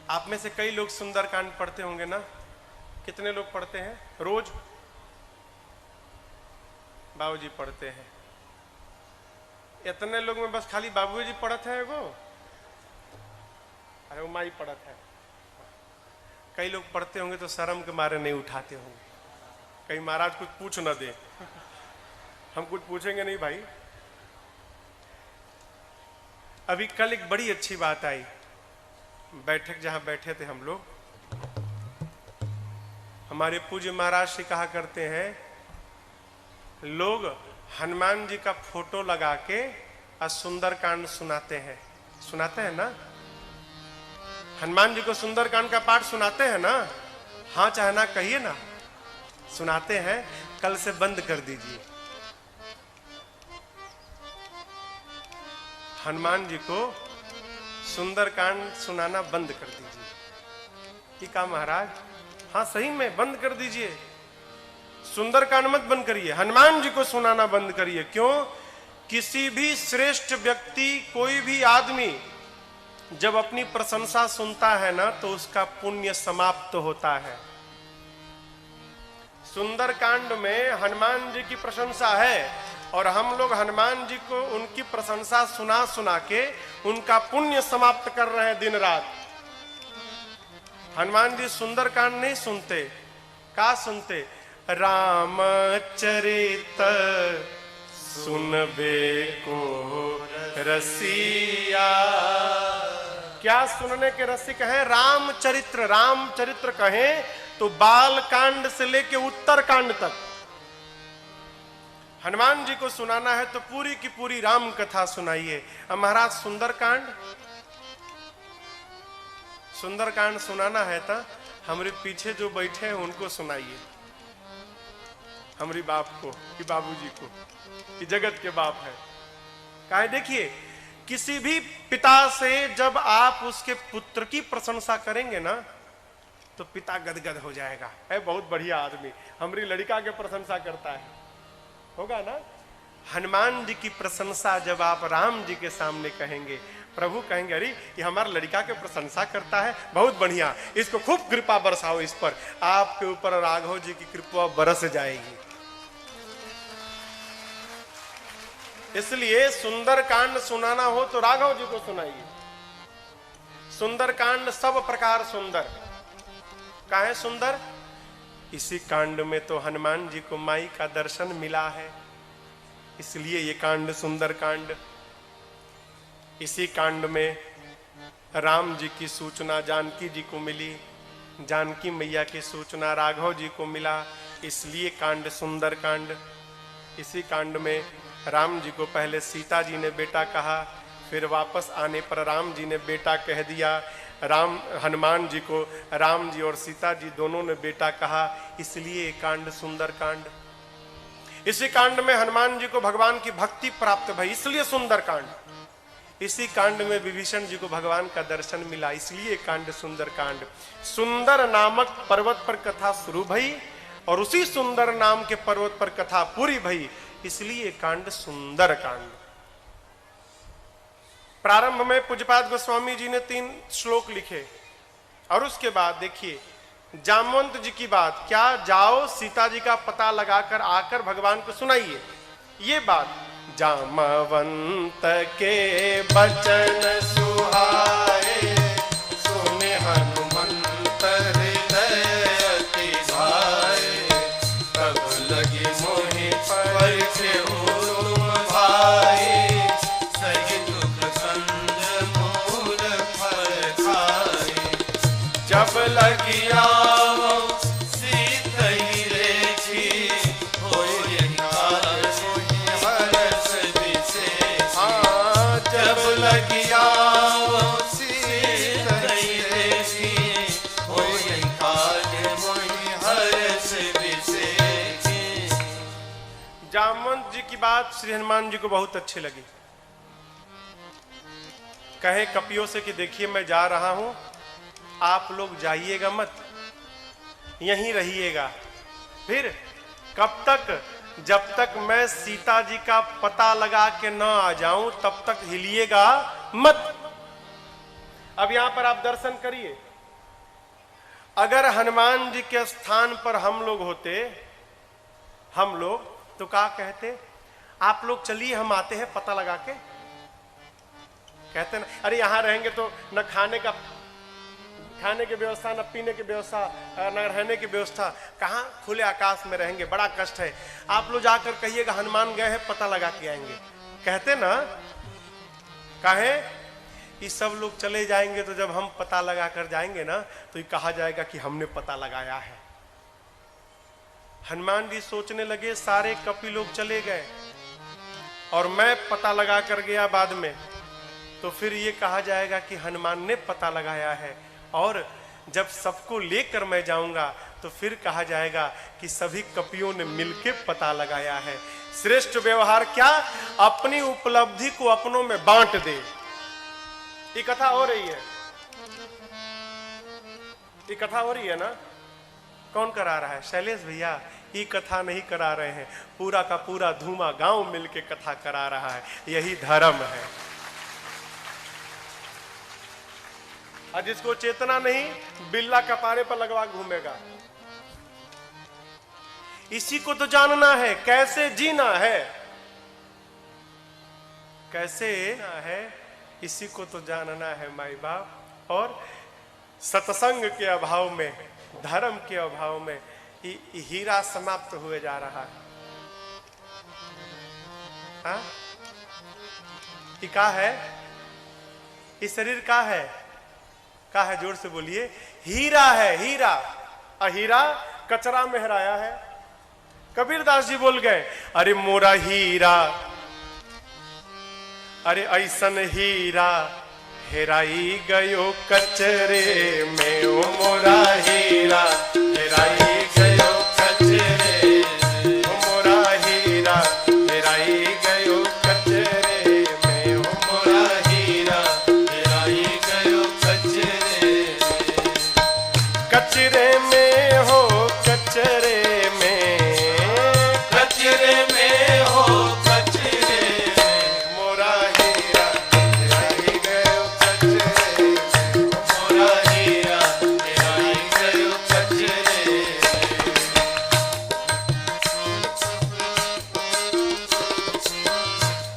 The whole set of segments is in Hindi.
आप में से कई लोग सुंदरकांड पढ़ते होंगे ना? कितने लोग पढ़ते हैं रोज? बाबूजी पढ़ते हैं। इतने लोग में बस खाली बाबूजी पढ़ते हैं वो? अरे वो माई पढ़त है। कई लोग पढ़ते होंगे तो शर्म के मारे नहीं उठाते होंगे, कहीं महाराज कुछ पूछ ना दे। हम कुछ पूछेंगे नहीं भाई। अभी कल एक बड़ी अच्छी बात आई, बैठक जहां बैठे थे हम लोग, हमारे पूज्य महाराज से कहा करते हैं, लोग हनुमान जी का फोटो लगा के और सुंदरकांड सुनाते हैं ना? हनुमान जी को सुंदरकांड का पाठ सुनाते हैं ना? हाँ चाहे ना कहिए ना, सुनाते हैं। कल से बंद कर दीजिए। हनुमान जी को सुंदरकांड सुनाना बंद कर दीजिए। ठीक है महाराज? हाँ सही में बंद कर दीजिए। सुंदरकांड मत बंद करिए, हनुमान जी को सुनाना बंद करिए। क्यों? किसी भी श्रेष्ठ व्यक्ति, कोई भी आदमी जब अपनी प्रशंसा सुनता है ना तो उसका पुण्य समाप्त होता है। सुंदरकांड में हनुमान जी की प्रशंसा है और हम लोग हनुमान जी को उनकी प्रशंसा सुना सुना के उनका पुण्य समाप्त कर रहे हैं दिन रात। हनुमान जी सुंदरकांड नहीं सुनते, क्या सुनते? रामचरित सुनबे को रसिया। क्या सुनने के रसिक हैं? रामचरित्र। रामचरित्र कहें तो बाल कांड से लेके उत्तर कांड तक हनुमान जी को सुनाना है तो पूरी की पूरी राम कथा सुनाइए। अब महाराज सुंदरकांड सुनाना है तो हमारे पीछे जो बैठे हैं उनको सुनाइए, हमारी बाप को कि बाबूजी को, कि जगत के बाप है। काहे? देखिए, किसी भी पिता से जब आप उसके पुत्र की प्रशंसा करेंगे ना तो पिता गदगद हो जाएगा। है बहुत बढ़िया आदमी, हमारी लड़का के प्रशंसा करता है, होगा ना? हनुमान जी की प्रशंसा जब आप राम जी के सामने कहेंगे, प्रभु कहेंगे अरे ये हमारा लड़का के प्रशंसा करता है, बहुत बढ़िया, इसको खूब कृपा बरसाओ इस पर। आपके ऊपर राघव जी की कृपा बरस जाएगी। इसलिए सुंदरकांड सुनाना हो तो राघव जी को सुनाइए। सुंदरकांड सब प्रकार सुंदर। काहे सुंदर? इसी कांड में तो हनुमान जी को माई का दर्शन मिला है, इसलिए ये कांड सुंदर कांड। इसी कांड में राम जी की सूचना जानकी जी को मिली, जानकी मैया की सूचना राघव जी को मिला, इसलिए कांड सुंदर कांड। इसी कांड में राम जी को पहले सीता जी ने बेटा कहा, फिर वापस आने पर राम जी ने बेटा कह दिया। हनुमान जी को राम जी और सीता जी दोनों ने बेटा कहा, इसलिए कांड सुंदर कांड। इसी कांड में हनुमान जी को भगवान की भक्ति प्राप्त भई, इसलिए सुंदर कांड। इसी कांड में विभीषण जी को भगवान का दर्शन मिला, इसलिए कांड सुंदर कांड। सुंदर नामक पर्वत पर कथा शुरू भई और उसी सुंदर नाम के पर्वत पर कथा पूरी भई, इसलिए कांड सुंदर कांड। प्रारंभ में पूज्यपाद गोस्वामी जी ने 3 श्लोक लिखे और उसके बाद देखिए जामवंत जी की बात, क्या जाओ सीता जी का पता लगाकर आकर भगवान को सुनाइए। ये बात जामवंत के बचन सुहाए, सुने हनुमंत हृदय अति भाए, तब लगी मोहि परिखे तुम भाई, सही दुख संग मूल फल खाए, जब लगी जामवंत जी की बात श्री हनुमान जी को बहुत अच्छी लगी। कहे कपियों से कि देखिए मैं जा रहा हूं, आप लोग जाइएगा मत, यहीं रहिएगा। फिर कब तक? जब तक मैं सीता जी का पता लगा के न आ जाऊं तब तक हिलिएगा मत। अब यहां पर आप दर्शन करिए, अगर हनुमान जी के स्थान पर हम लोग होते, हम लोग तो क्या कहते? आप लोग चलिए हम आते हैं पता लगा के। कहते ना, अरे यहां रहेंगे तो न खाने की व्यवस्था, न पीने की व्यवस्था, न रहने की व्यवस्था, कहां खुले आकाश में रहेंगे, बड़ा कष्ट है। आप लोग जाकर कहिएगा हनुमान गए हैं, पता लगा के आएंगे। कहते ना, कहे ये सब लोग चले जाएंगे तो जब हम पता लगा कर जाएंगे ना तो ये कहा जाएगा कि हमने पता लगाया है। हनुमान जी सोचने लगे सारे कपि लोग चले गए और मैं पता लगा कर गया बाद में, तो फिर ये कहा जाएगा कि हनुमान ने पता लगाया है। और जब सबको लेकर मैं जाऊंगा तो फिर कहा जाएगा कि सभी कपियों ने मिलकर पता लगाया है। श्रेष्ठ व्यवहार क्या? अपनी उपलब्धि को अपनों में बांट दे। ये कथा हो रही है, ये कथा हो रही है ना? कौन करा रहा है? शैलेश भैया। ये कथा नहीं करा रहे हैं, पूरा का पूरा धूमा गांव मिलके कथा करा रहा है। यही धर्म है। और जिसको चेतना नहीं, बिल्ला कपारे पर लगवा घूमेगा। इसी को तो जानना है, कैसे जीना है, कैसे है, इसी को तो जानना है माई बाप। और सत्संग के अभाव में, धर्म के अभाव में हीरा समाप्त हुए जा रहा है। हाँ? ये का है? इस शरीर का है? का है? जोर से बोलिए। हीरा है, हीरा। हीरा कचरा में हराया है। कबीरदास जी बोल गए, अरे मोरा हीरा, अरे ऐसन हीरा हेराई गयो कचरे में। ओ मोरा हीरा हेराई गयो कचरे, ओ मोरा हीरा हेराई गयो कचरे में। ओ मोरा हीरा हेराई गयो कचरे में। कचरे में हो, कचरे में, कचरे में हो, कचरे में। मोरा हीरा हेराई गयो कचरे में। मोरा हीरा हेराई गयो कचरे में।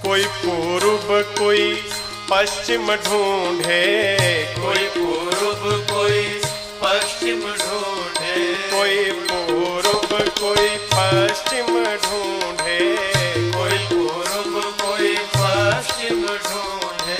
कोई पूर्व कोई पश्चिम ढूंढे, कोई पूर्व कोई पश्चिम ढूंढे, कोई पूर्व कोई पश्चिम ढूंढे, कोई पूर्व कोई पश्चिम ढूंढे।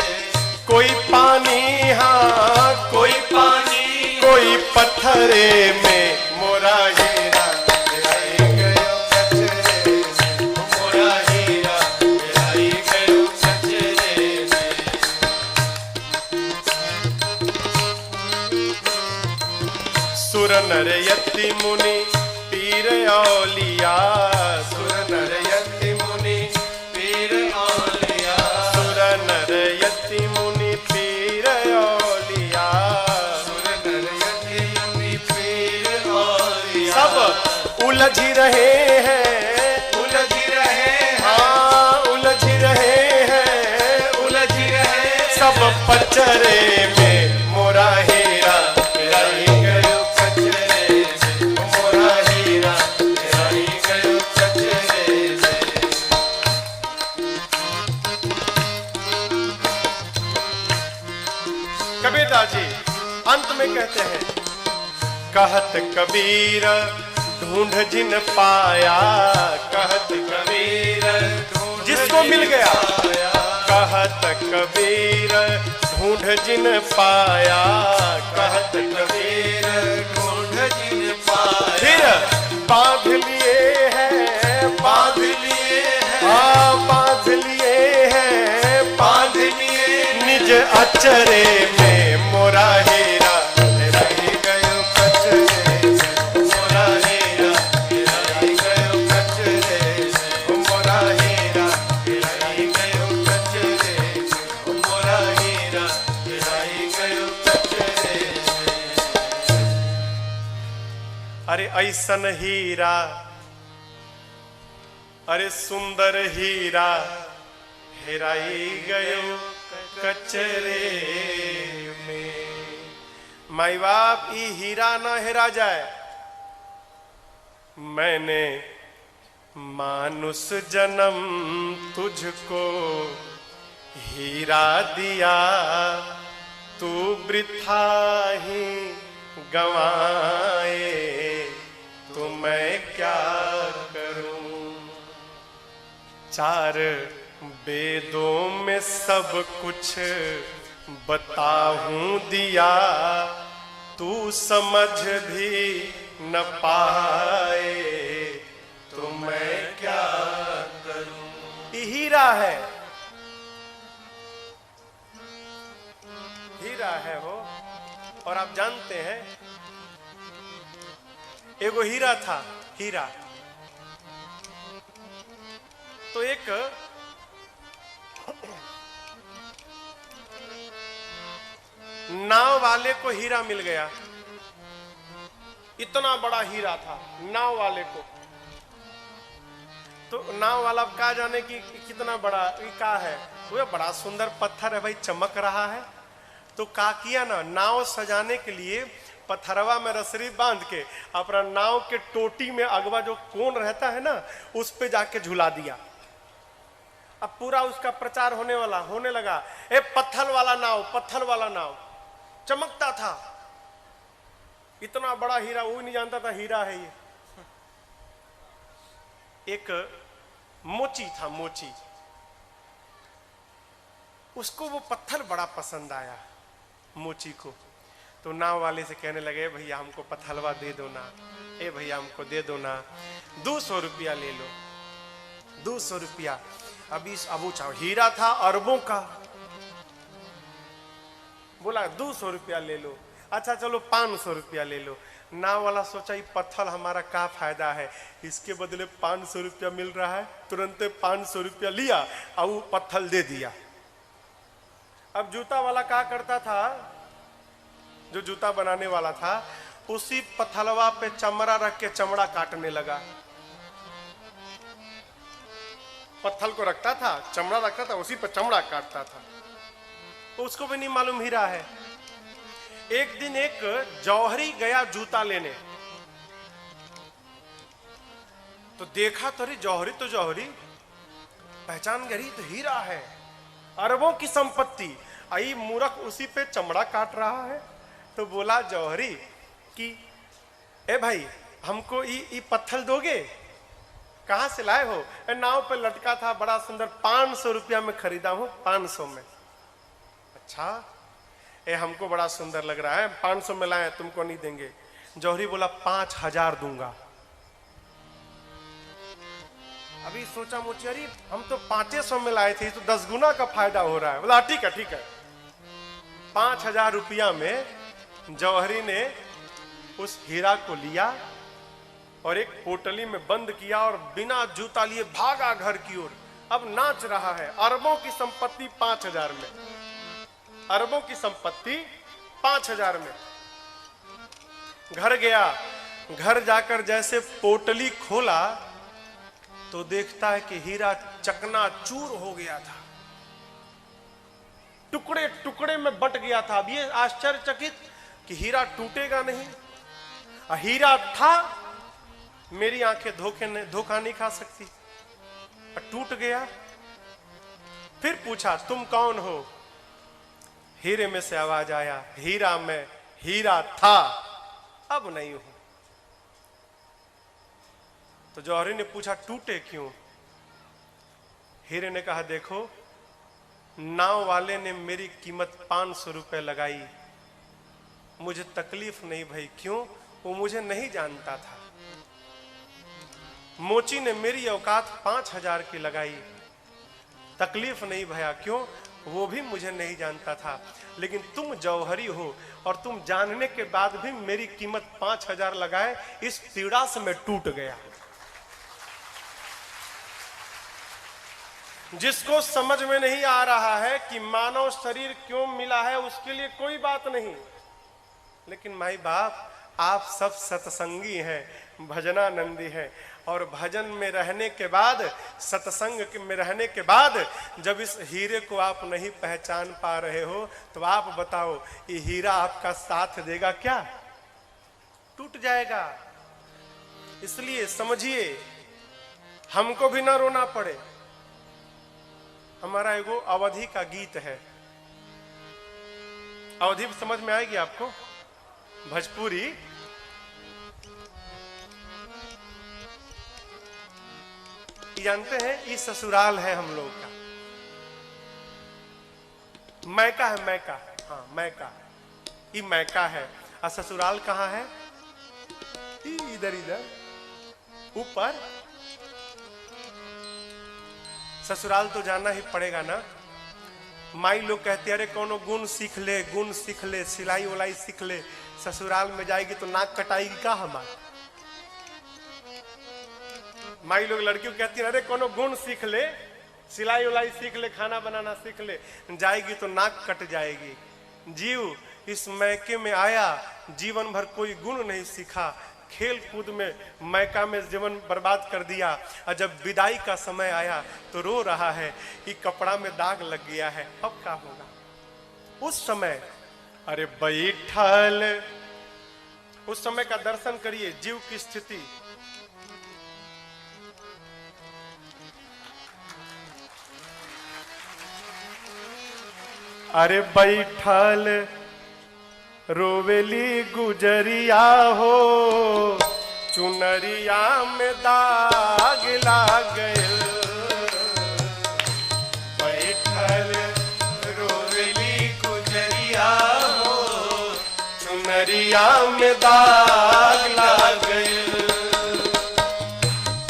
कोई पानी, हाँ कोई पानी, कोई पत्थरे में। मोरा हीरा हेराई गयो कचरे में। मोरा हीरा हेराई गयो कचरे में। सुर नर यति मुनि पीर औलिया, सुर नर यति मुनि पीर औलिया, सुर नर यति मुनि पीर औलिया, सुर नर यति मुनि पीर औलिया। सब उलझ रहे हैं, उलझ रहे हैं, हाँ उलझ रहे हैं, उलझ रहे सब पचरे में। मोरा हीरा हेराई गयो कचरे में। मोरा हीरा हेराई गयो कचरे में। कबीरदास जी अंत में कहते हैं, कहत कबीर ढूंढ जिन पाया, कहत कबीर जिसको मिल गया, कहत कबीर ढूंढ जिन पाया, कहत कबीर ढूंढ जिन पाया। फिर बांध लिए हैं, बांध लिए हैं, हाँ बांध लिए हैं, बांध लिए निज अचरे में। मोरा हीरा हेराई गयो कचरे में। मोरा हीरा हेराई गयो कचरे में। मोरा हीरा हेराई गयो कचरे में। मोरा हीरा हेराई गयो कचरे में। अरे ऐसन हीरा, अरे सुंदर हीरा हेराई गयो कचरे में। माई बाप ई हीरा न हेरा जाए। मैंने मानुष जन्म तुझको हीरा दिया, तू वृथा ही गंवाए, तो मैं क्या करूं। चार वेदों में सब कुछ बताऊं दिया, तू समझ भी न पाए, तो मैं क्या करूं। ये हीरा है, हीरा है वो। और आप जानते हैं एगो हीरा था, हीरा तो एक नाव वाले को हीरा मिल गया। इतना बड़ा हीरा था नाव वाले को। तो नाव वाला क्या जाने कि कितना बड़ा क्या है, वो बड़ा सुंदर पत्थर है भाई, चमक रहा है। तो क्या किया ना, नाव सजाने के लिए पत्थरवा में रसरी बांध के अपना नाव के टोटी में अगवा जो कोन रहता है ना, उस पे जाके झुला दिया। अब पूरा उसका प्रचार होने लगा, ए पत्थर वाला नाव, पत्थर वाला नाव। चमकता था, इतना बड़ा हीरा, वो नहीं जानता था हीरा है ये। एक मोची था, मोची, उसको वो पत्थर बड़ा पसंद आया मोची को। तो नाव वाले से कहने लगे, भैया हमको पत्थलवा दे दो ना, ए भैया हमको दे दो ना, 200 रुपया ले लो, 200 रुपया। अभी अब चाहो, हीरा था अरबों का, बोला 200 रुपया ले लो। अच्छा चलो 500 रुपया ले लो। नाव वाला सोचा ये पत्थर हमारा क्या फायदा है, इसके बदले 500 रुपया मिल रहा है। तुरंत 500 रुपया लिया और वो पत्थर दे दिया। अब जूता वाला क्या करता था, जो जूता बनाने वाला था, उसी पत्थलवा पे चमड़ा रख के चमड़ा काटने लगा। पत्थर को रखता था, चमड़ा रखता था, उसी पे चमड़ा काटता था। तो उसको भी नहीं मालूम हीरा है। एक दिन एक जौहरी गया जूता लेने, तो देखा तो अरे जौहरी तो जौहरी, पहचान गई तो हीरा है, अरबों की संपत्ति। आई मूर्ख उसी पे चमड़ा काट रहा है। तो बोला जौहरी कि ए भाई हमको ये पत्थर दोगे, कहां से लाए हो। नाव पे लटका था, बड़ा सुंदर, 500 रुपया में खरीदा हूं, 500 में। अच्छा ए हमको बड़ा सुंदर लग रहा है, 500 में लाए, तुमको नहीं देंगे। जौहरी बोला 5000 दूंगा। अभी सोचा मोचियारी हम तो 500 में लाए थे, तो 10 गुना का फायदा हो रहा है। बोला ठीक है ठीक है। 5000 रुपया में जौहरी ने उस हीरा को लिया और एक पोटली में बंद किया और बिना जूता लिए भागा घर की ओर। अब नाच रहा है। अरबों की संपत्ति 5000 में, अरबों की संपत्ति 5000 में। घर गया, घर जाकर जैसे पोटली खोला तो देखता है कि हीरा चकनाचूर हो गया था, टुकड़े टुकड़े में बट गया था। अब ये आश्चर्यचकित कि हीरा टूटेगा नहीं, हीरा था, मेरी आंखें धोखा नहीं खा सकती, टूट गया। फिर पूछा तुम कौन हो। हीरे में से आवाज आया, हीरा में, हीरा था, अब नहीं हूं। तो जौहरी ने पूछा टूटे क्यों। हीरे ने कहा देखो, नाव वाले ने मेरी कीमत 500 रुपए लगाई, मुझे तकलीफ नहीं भाई। क्यों, वो मुझे नहीं जानता था। मोची ने मेरी औकात 5000 की लगाई, तकलीफ नहीं भया। क्यों, वो भी मुझे नहीं जानता था। लेकिन तुम जौहरी हो और तुम जानने के बाद भी मेरी कीमत 5000 लगाए, इस पीड़ा से मैं टूट गया। जिसको समझ में नहीं आ रहा है कि मानव शरीर क्यों मिला है, उसके लिए कोई बात नहीं। लेकिन माई बाप, आप सब सत्संगी हैं, भजनानंदी हैं, और भजन में रहने के बाद, सत्संग में रहने के बाद जब इस हीरे को आप नहीं पहचान पा रहे हो तो आप बताओ ये हीरा आपका साथ देगा क्या? टूट जाएगा। इसलिए समझिए, हमको भी ना रोना पड़े। हमारा एगो अवधि का गीत है, अवधि समझ में आएगी आपको, भोजपुरी। जानते हैं ये ससुराल है हम लोग का, मैका है, मैका, हाँ मैका, ये मैका है। और ससुराल कहाँ है? इधर इधर ऊपर। ससुराल तो जाना ही पड़ेगा ना। माई लोग कहते अरे कोनो गुण सीख ले, गुण सीख ले, सिलाई उलाई सीख ले। ससुराल में जाएगी तो नाक कटाएगी का हमारा? माई लोग लड़कियों कहती है अरे कोनो गुण सीख ले, सिलाई उलाई सीख ले, खाना बनाना सीख ले। जाएगी तो नाक कट जाएगी। जीव इस मैके में आया, जीवन भर कोई गुण नहीं सीखा, खेल कूद में मैका में जीवन बर्बाद कर दिया। और जब विदाई का समय आया तो रो रहा है कि कपड़ा में दाग लग गया है, अब क्या होगा? उस समय अरे बैठल, उस समय का दर्शन करिए, जीव की स्थिति। अरे बैठल रोवेली गुजरिया हो, चुनरिया में दाग लाग गए। बैठल रोवेली गुजरिया हो, चुनरिया में दाग लाग गए।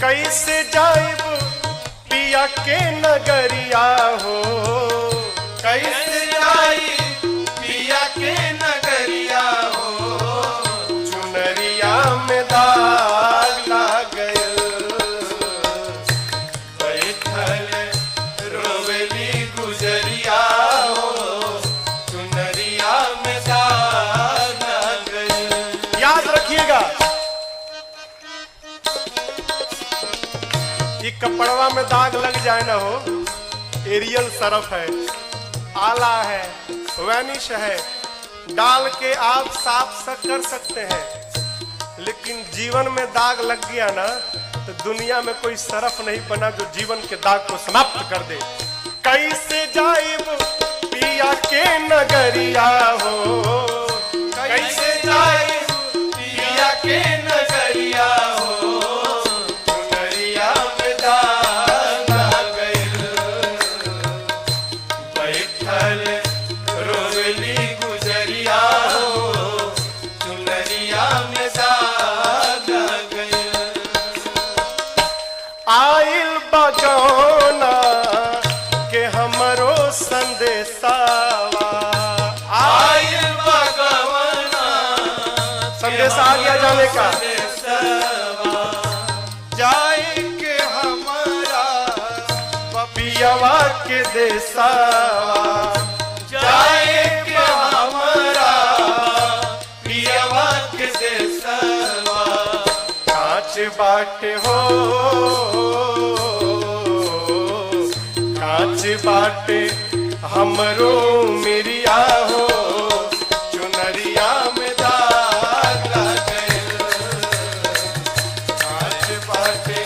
कैसे जाइब पिया के नगरिया हो, कैसे जाइब पिया के नगरिया हो, चुनरिया में दाग लाग गए। बैठल रोवेली गुजरिया हो, चुनरिया में दाग लाग गए। याद रखिएगा, ये कपड़वा में दाग लग जाए ना हो, एरियल सरफ है, आला है, वैनिश है, डाल के आप साफ कर सकते हैं। लेकिन जीवन में दाग लग गया ना तो दुनिया में कोई सरफ नहीं बना जो जीवन के दाग को समाप्त कर दे। कैसे जाइब पिया के नगरिया हो, कैसे जाइब पिया के नगरिया हो, चुनरिया में दाग लग गए। बैठल रोवेली गुजरिया हो, चुनरिया में दाग लग गए। आइल बगौना के हमरो संदेशावा, आइल बगौना संदेशा आ गया जाने का। जाए के हमारा पपियावा के देसावा, जाए के हमारा पियावा के देसावा। कांच बाटे हो, कांच बाटे हमरो मिरिया हो, चुनरिया में दाग लग गए। कांच बाटे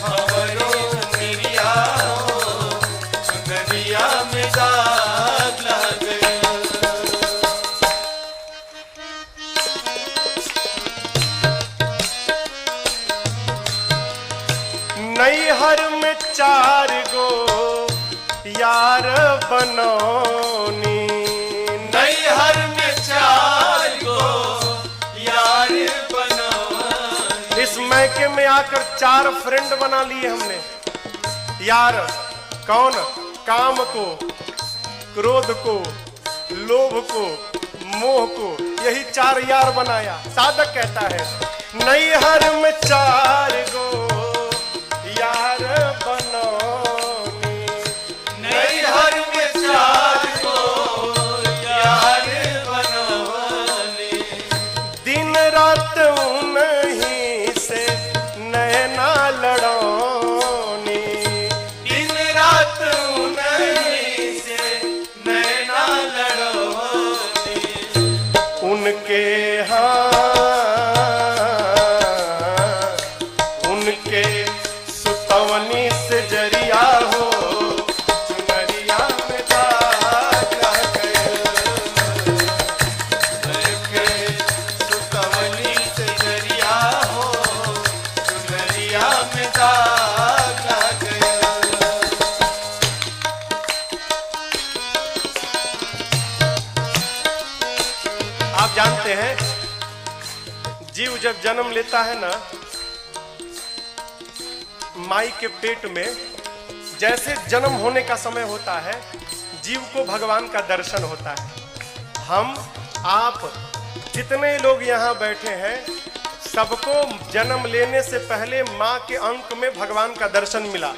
हमरो मिरिया हो, चुनरिया में दाग लग गए। नैहर में 4 गो यार बनौनी, नैहर में 4 गो यार बनौनी। इस मैके में आकर 4 फ्रेंड बना लिए हमने। यार कौन? काम को, क्रोध को, लोभ को, मोह को, यही 4 यार बनाया। साधक कहता है नैहर में 4 गो यार बनौनी, नैहर में 4 गो यार बनौनी। दिन रात उन्हीं से नैना जानते हैं जीव जब जन्म लेता है ना माई के पेट में, जैसे जन्म होने का समय होता है जीव को भगवान का दर्शन होता है। हम आप जितने लोग यहाँ बैठे हैं सबको जन्म लेने से पहले माँ के अंक में भगवान का दर्शन मिला।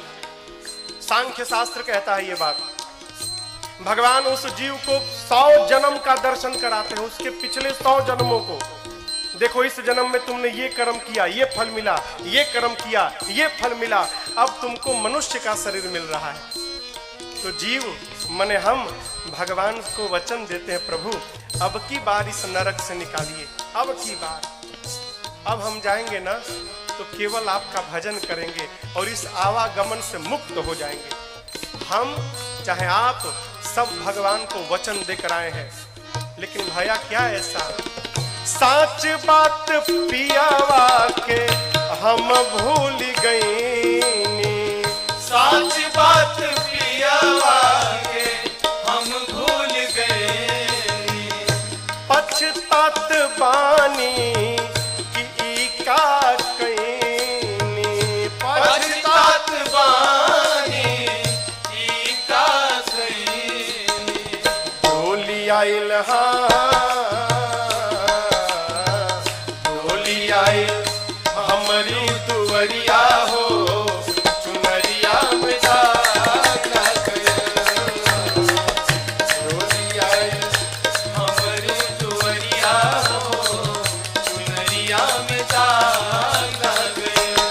सांख्य शास्त्र कहता है ये बात। भगवान उस जीव को 100 जन्म का दर्शन कराते हैं, उसके पिछले 100 जन्मों को। देखो इस जन्म में तुमने ये कर्म किया, ये फल मिला, ये कर्म किया, ये फल मिला, अब तुमको मनुष्य का शरीर मिल रहा है। तो जीव माने हम भगवान को वचन देते हैं, प्रभु अब की बार इस नरक से निकालिए, अब की बार। अब हम जाएंगे ना तो केवल आपका भजन करेंगे और इस आवागमन से मुक्त हो जाएंगे। हम चाहे आप सब भगवान को वचन देकर आए हैं, लेकिन भैया क्या ऐसा साच बात पियावा के हम भूल गई, साच बात पियावा के हम भूल गए, पछतात बानी कि ई का कईनी, पछतात बानी ई का कईनी, डोली आइल हमारी दुवरिया हो चुनरिया में दाग लग गया, डोली आई हमारी दुवरिया हो चुनरिया में दाग लग गया।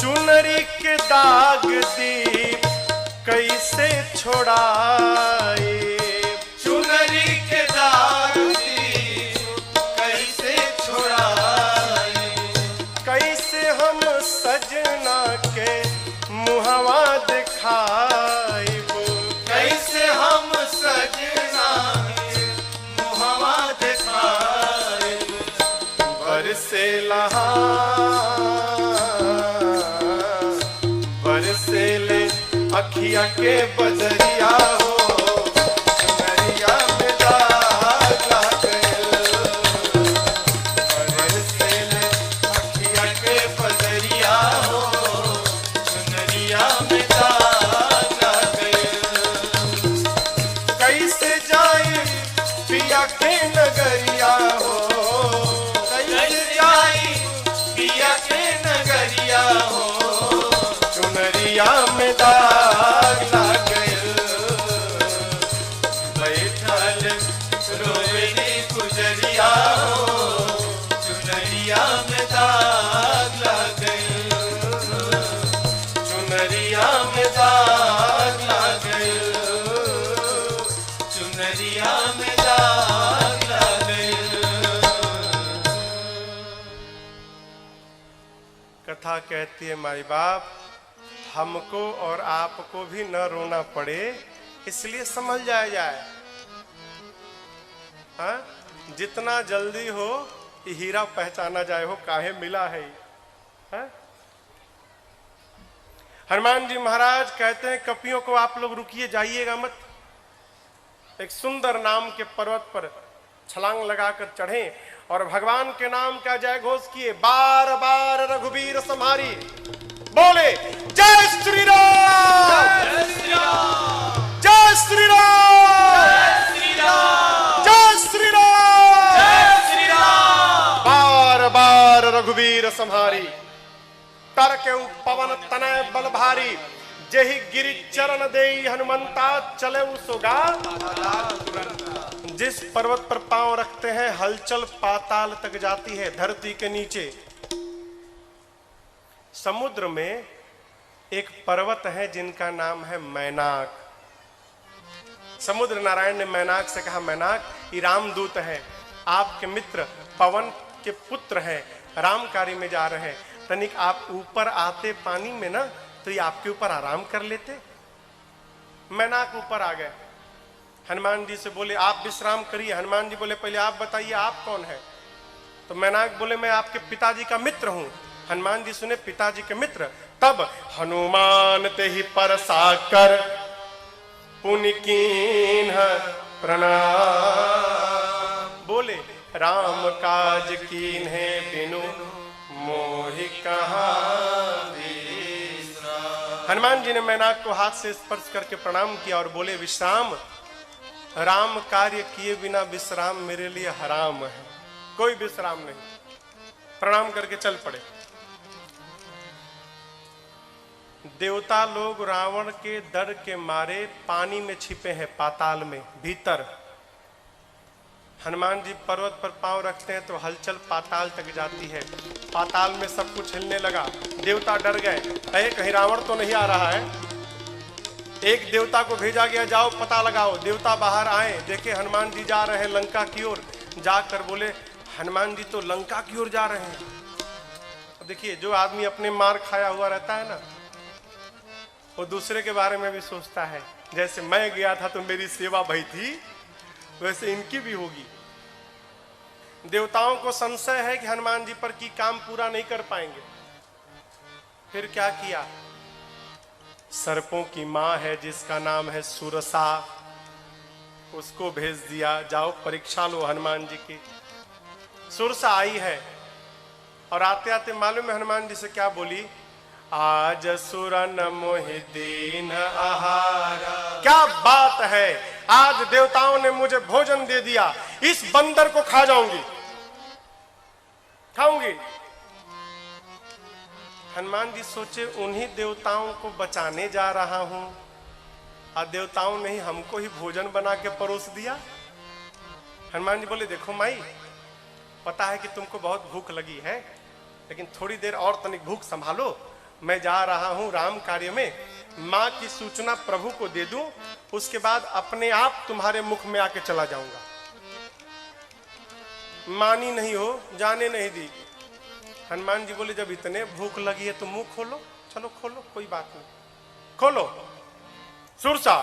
चुनरी के दाग दीप कैसे छोड़ाए, चुनरी के दाग दीप कैसे छोड़ाए, कैसे हम सजना के मुहवा दिखाइब, कैसे हम सजना के मुहवा दिखाए, बरसे लहा बरसे ले अखिया के बदरिया हो चुनरिया में दाग लग गइल, बरसे ले अखिया के बदरिया हो चुनरिया में दाग लग गइल, कैसे जाए पिया के नगरिया हो, कैसे जाई पिया के नगरिया हो चुनरिया में दाग लग गइल, बैठल रोवेली गुजरिया हो चुनरिया में दाग लग गइल, चुनरिया में दाग लग गइल, चुनरिया में दाग लग गइल। कथा कहती है माई बाप हमको और आपको भी न रोना पड़े इसलिए समझ जाए। हाँ? जितना जल्दी हो ये हीरा पहचाना जाए हो काहे मिला है। हाँ? हनुमान जी महाराज कहते हैं कपियों को आप लोग रुकिए जाइएगा मत, एक सुंदर नाम के पर्वत पर छलांग लगाकर चढ़े और भगवान के नाम का जय घोष किए, बार बार रघुवीर संहारी, बोले जय श्री राम, जय श्री राम, जय श्री राम, जय श्री राम, जय श्री राम, जय श्री राम, बार बार रघुवीर संहारी, तर के पवन तनय बल भारी, जेहि गिरि चरण देई हनुमंता चले सोगा। जिस पर्वत पर पांव रखते हैं हलचल पाताल तक जाती है, धरती के नीचे। समुद्र में एक पर्वत है जिनका नाम है मैनाक। समुद्र नारायण ने मैनाक से कहा, मैनाक ये रामदूत है, आपके मित्र पवन के पुत्र हैं, रामकारी में जा रहे हैं, तनिक आप ऊपर आते पानी में ना तो ये आपके ऊपर आराम कर लेते। मैनाक ऊपर आ गए, हनुमान जी से बोले आप विश्राम करिए। हनुमान जी बोले पहले आप बताइए आप कौन है। तो मैनाक बोले मैं आपके पिताजी का मित्र हूं। हनुमान जी सुने पिताजी के मित्र, तब हनुमान ते ही परसाकर पुनि कीन्ह प्रणाम। बोले राम काज कीन्हे बिनु मोहि कहाँ विश्राम। हनुमान जी ने मैनाक को हाथ से स्पर्श करके प्रणाम किया और बोले विश्राम, राम कार्य किए बिना विश्राम मेरे लिए हराम है, कोई विश्राम नहीं। प्रणाम करके चल पड़े। देवता लोग रावण के डर के मारे पानी में छिपे हैं, पाताल में भीतर। हनुमान जी पर्वत पर पांव रखते हैं तो हलचल पाताल तक जाती है। पाताल में सब कुछ हिलने लगा। देवता डर गए, अरे कहीं रावण तो नहीं आ रहा है। एक देवता को भेजा गया, जाओ पता लगाओ। देवता बाहर आए, देखे हनुमान जी जा रहे हैं लंका की ओर। जाकर बोले हनुमान जी तो लंका की ओर जा रहे हैं। अब देखिए, जो आदमी अपने मार खाया हुआ रहता है ना, वो दूसरे के बारे में भी सोचता है। जैसे मैं गया था तो मेरी सेवा भई थी, वैसे इनकी भी होगी। देवताओं को संशय है कि हनुमान जी पर की काम पूरा नहीं कर पाएंगे। फिर क्या किया, सर्पों की मां है जिसका नाम है सुरसा, उसको भेज दिया, जाओ परीक्षा लो हनुमान जी की। सुरसा आई है और आते आते मालूम है हनुमान जी से क्या बोली, आज सुरन मोहि दीन आहारा। क्या बात है, आज देवताओं ने मुझे भोजन दे दिया, इस बंदर को खा जाऊंगी, खाऊंगी। हनुमान जी सोचे उन्हीं देवताओं को बचाने जा रहा हूं और देवताओं ने ही हमको ही भोजन बना के परोस दिया। हनुमान जी बोले देखो माई, पता है कि तुमको बहुत भूख लगी है, लेकिन थोड़ी देर और तनिक भूख संभालो। मैं जा रहा हूं राम कार्य में, मां की सूचना प्रभु को दे दूं, उसके बाद अपने आप तुम्हारे मुख में आके चला जाऊंगा। मानी नहीं हो, जाने नहीं दी। हनुमान जी बोले जब इतने भूख लगी है तो मुंह खोलो, चलो खोलो, कोई बात नहीं, खोलो। सुरसा,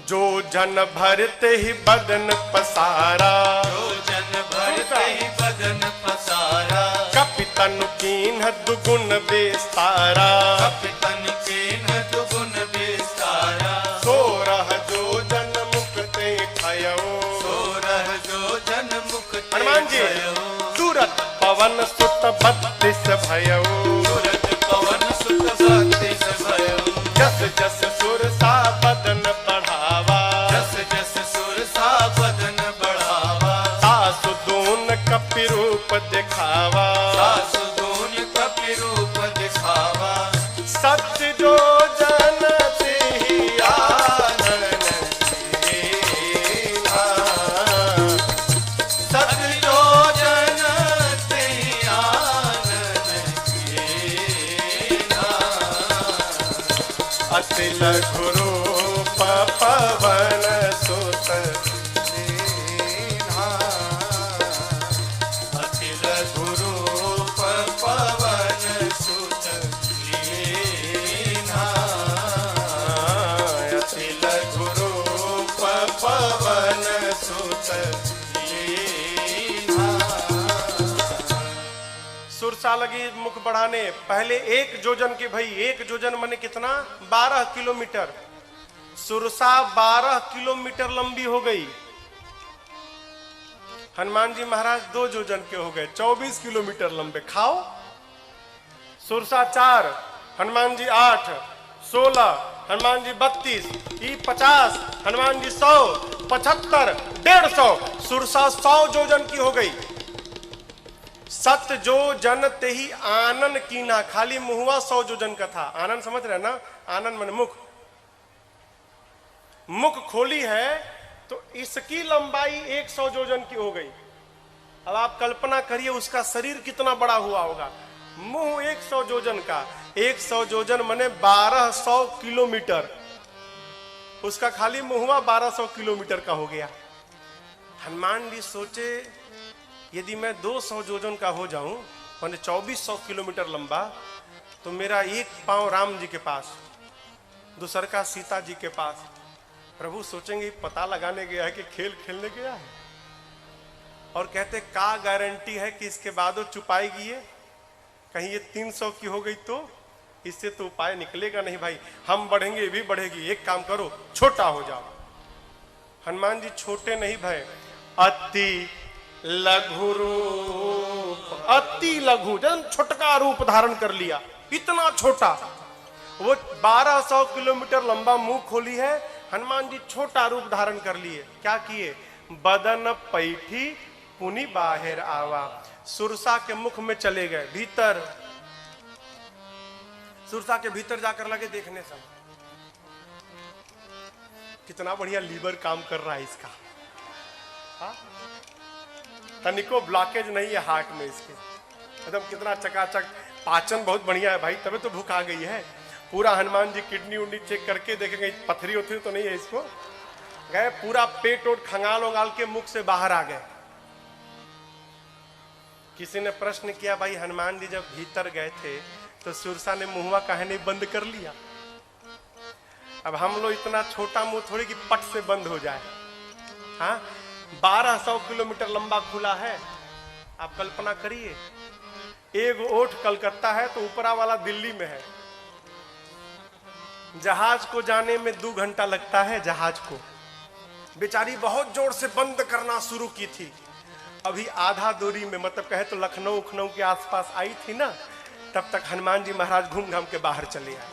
जो जन भरते ही बदन पसारा, जो जन भरते ही बदन पसारा, कपितन कीन्ह दुगुन विस्तारा, कपितन कीन्ह दुगुन विस्तारा, सोरह जो जन मुक्ते खयऊ, सोरह जो जन मुक्ते हनुमान जी, खयऊ, सूरत पवन सुत 32 भयऊ, सूरत पवन सुत 32 भयऊ, जस जस सुरसा बदन बढ़ावा, जस जस सुरसा बदन बढ़ावा, सासु दून कपि रूप दिखावा, सासु दून कपि रूप दिखावा, सत्य जो जन तेहि आनन दीन्हा, सत जो जन तेहि आनन कीन्हा, अति लघु रूप पवन सुत दीन्हा, अति लघु रूप पवन सुत दीन्हा, अति लघु रूप पवन सुत दीन्हा। सुरसा लगी मुख बढ़ाने। पहले एक जोजन के भाई, एक जोजन माने कितना, 12 किलोमीटर। सुरसा 12 किलोमीटर लंबी हो गई। हनुमान जी महाराज 2 जोजन के हो गए, 24 किलोमीटर लंबे। खाओ। सुरसा 4, हनुमान जी 8, 16, हनुमान जी 32, ई 50, हनुमान जी 100, 75, 150। सुरसा 100 जोजन की हो गई। सत जो जन ते ही आनन कीना, खाली मुहुआ 100 जोजन का था। आनन समझ रहे ना, आनन मन मुख, मुख खोली है तो इसकी लंबाई 100 जोजन की हो गई। अब आप कल्पना करिए उसका शरीर कितना बड़ा हुआ होगा। मुंह 100 जोजन का, 100 जोजन माने 1200 किलोमीटर। उसका खाली मुहुआ 1200 किलोमीटर का हो गया। हनुमान जी सोचे यदि मैं 200 जोजन का हो जाऊं, माने 2400 किलोमीटर लंबा, तो मेरा एक पांव राम जी के पास, दूसर का सीता जी के पास। प्रभु सोचेंगे पता लगाने गया है कि खेल खेलने गया है। और कहते का गारंटी है कि इसके बाद वो चुपाएगी ये, कहीं ये 300 की हो गई तो इससे तो उपाय निकलेगा नहीं भाई, हम बढ़ेंगे भी बढ़ेगी, एक काम करो छोटा हो जाओ। हनुमान जी छोटे नहीं भय, अति लघु रूप, अति लघु, जन छोटका रूप धारण कर लिया, इतना छोटा। वो 1200 किलोमीटर लंबा मुंह खोली है, हनुमान जी छोटा रूप धारण कर लिए। क्या किए? बदन पैठी पुनि बाहर आवा, सुरसा के मुख में चले गए, भीतर, सुरसा के भीतर जाकर लगे देखने सब। कितना बढ़िया लीवर काम कर रहा है इसका, हाँ? तनिको ब्लॉकेज नहीं है हार्ट में इसके, एकदम कितना चकाचक, पाचन बहुत बढ़िया है भाई, तबे तो भूख आ गई है। पूरा हनुमान जी किडनी उडनी चेक करके देखेंगे पथरी उथरी तो नहीं है इसको, गए पूरा पेट ओट खंगाल उंगाल के मुख से बाहर आ गए। किसी ने प्रश्न किया, भाई हनुमान जी जब भीतर गए थे तो सुरसा ने मुंहवा काहे नहीं बंद कर लिया? अब हम लोग इतना छोटा मुंह थोड़ी कि पट से बंद हो जाए, हाँ? 1200 किलोमीटर लंबा खुला है, आप कल्पना करिए, एक ओठ कलकत्ता है तो ऊपरा वाला दिल्ली में है। जहाज को जाने में 2 घंटा लगता है, जहाज को बेचारी बहुत जोर से बंद करना शुरू की थी, अभी आधा दूरी में, मतलब कहे तो लखनऊ उखनऊ के आसपास आई थी ना, तब तक हनुमान जी महाराज घूम घाम के बाहर चले आए,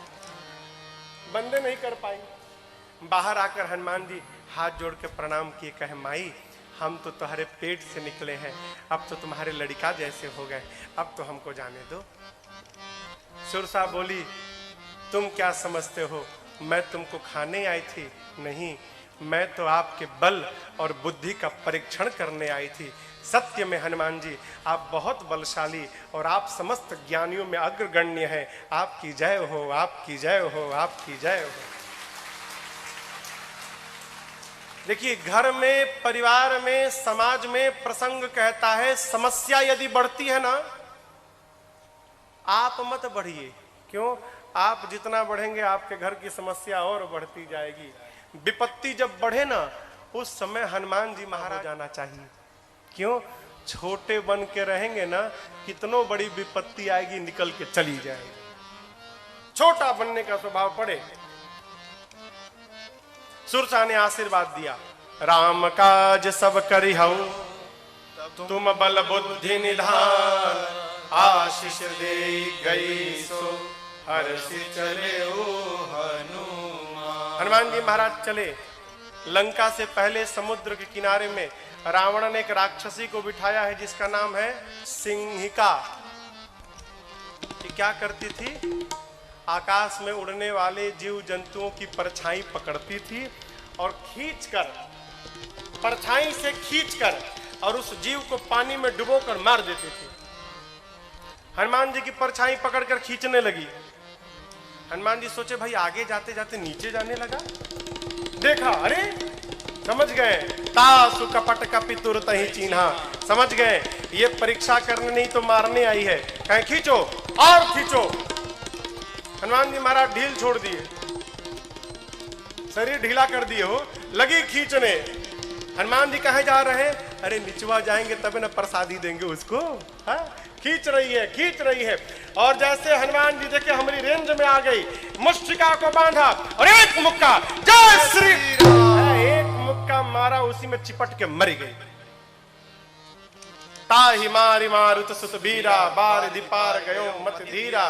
बंदे नहीं कर पाई। बाहर आकर हनुमान जी हाथ जोड़ के प्रणाम किए, कहे माई हम तो तुम्हारे पेट से निकले हैं, अब तो तुम्हारे लड़का जैसे हो गए, अब तो हमको जाने दो। सुरसा बोली, तुम क्या समझते हो मैं तुमको खाने आई थी? नहीं, मैं तो आपके बल और बुद्धि का परीक्षण करने आई थी। सत्य में हनुमान जी आप बहुत बलशाली और आप समस्त ज्ञानियों में अग्रगण्य हैं। आपकी जय हो, आपकी जय हो, आपकी जय हो। देखिए, घर में, परिवार में, समाज में प्रसंग कहता है समस्या यदि बढ़ती है ना, आप मत बढ़िए। क्यों? आप जितना बढ़ेंगे आपके घर की समस्या और बढ़ती जाएगी। विपत्ति जब बढ़े ना, उस समय हनुमान जी महाराज जाना चाहिए। क्यों? छोटे बन के रहेंगे ना, कितनों बड़ी विपत्ति आएगी निकल के चली जाएगी। छोटा बनने का स्वभाव पड़े। सुरसा ने आशीर्वाद दिया, राम काज सब करिहउ, तुम बल बुद्धि निधान, आशीष दे गई सो हर्षि चले ओ हनुमान। हनुमान जी महाराज चले। लंका से पहले समुद्र के किनारे में रावण ने एक राक्षसी को बिठाया है जिसका नाम है सिंहिका। ये क्या करती थी? आकाश में उड़ने वाले जीव जंतुओं की परछाई पकड़ती थी और खींचकर, परछाई से खींचकर और उस जीव को पानी में डुबोकर मार देती थी। हनुमान जी की परछाई पकड़कर खींचने लगी। हनुमान जी सोचे भाई आगे जाते जाते नीचे जाने लगा। देखा, अरे समझ गए, तासु कपट कपितुर तहि चिन्हा, समझ गए ये परीक्षा करने नहीं तो मारने आई है। कहें खींचो और खींचो। हनुमान जी महाराज ढील छोड़ दिए, शरीर ढीला कर दिए हो, लगी खींचने। हनुमान जी कहाँ जा रहे हैं? अरे निचवा जाएंगे तब ना प्रसादी देंगे उसको। हाँ, खींच रही है, खींच रही है। और जैसे हनुमान जी देखे हमारी रेंज में आ गई, मुष्टिका को बांधा और एक मुक्का, जय श्री राम, एक मुक्का मारा, उसी में चिपट के मर गई। ताहि मारि मारुत सुत बीरा, बार दीपार गयो मत धीरा।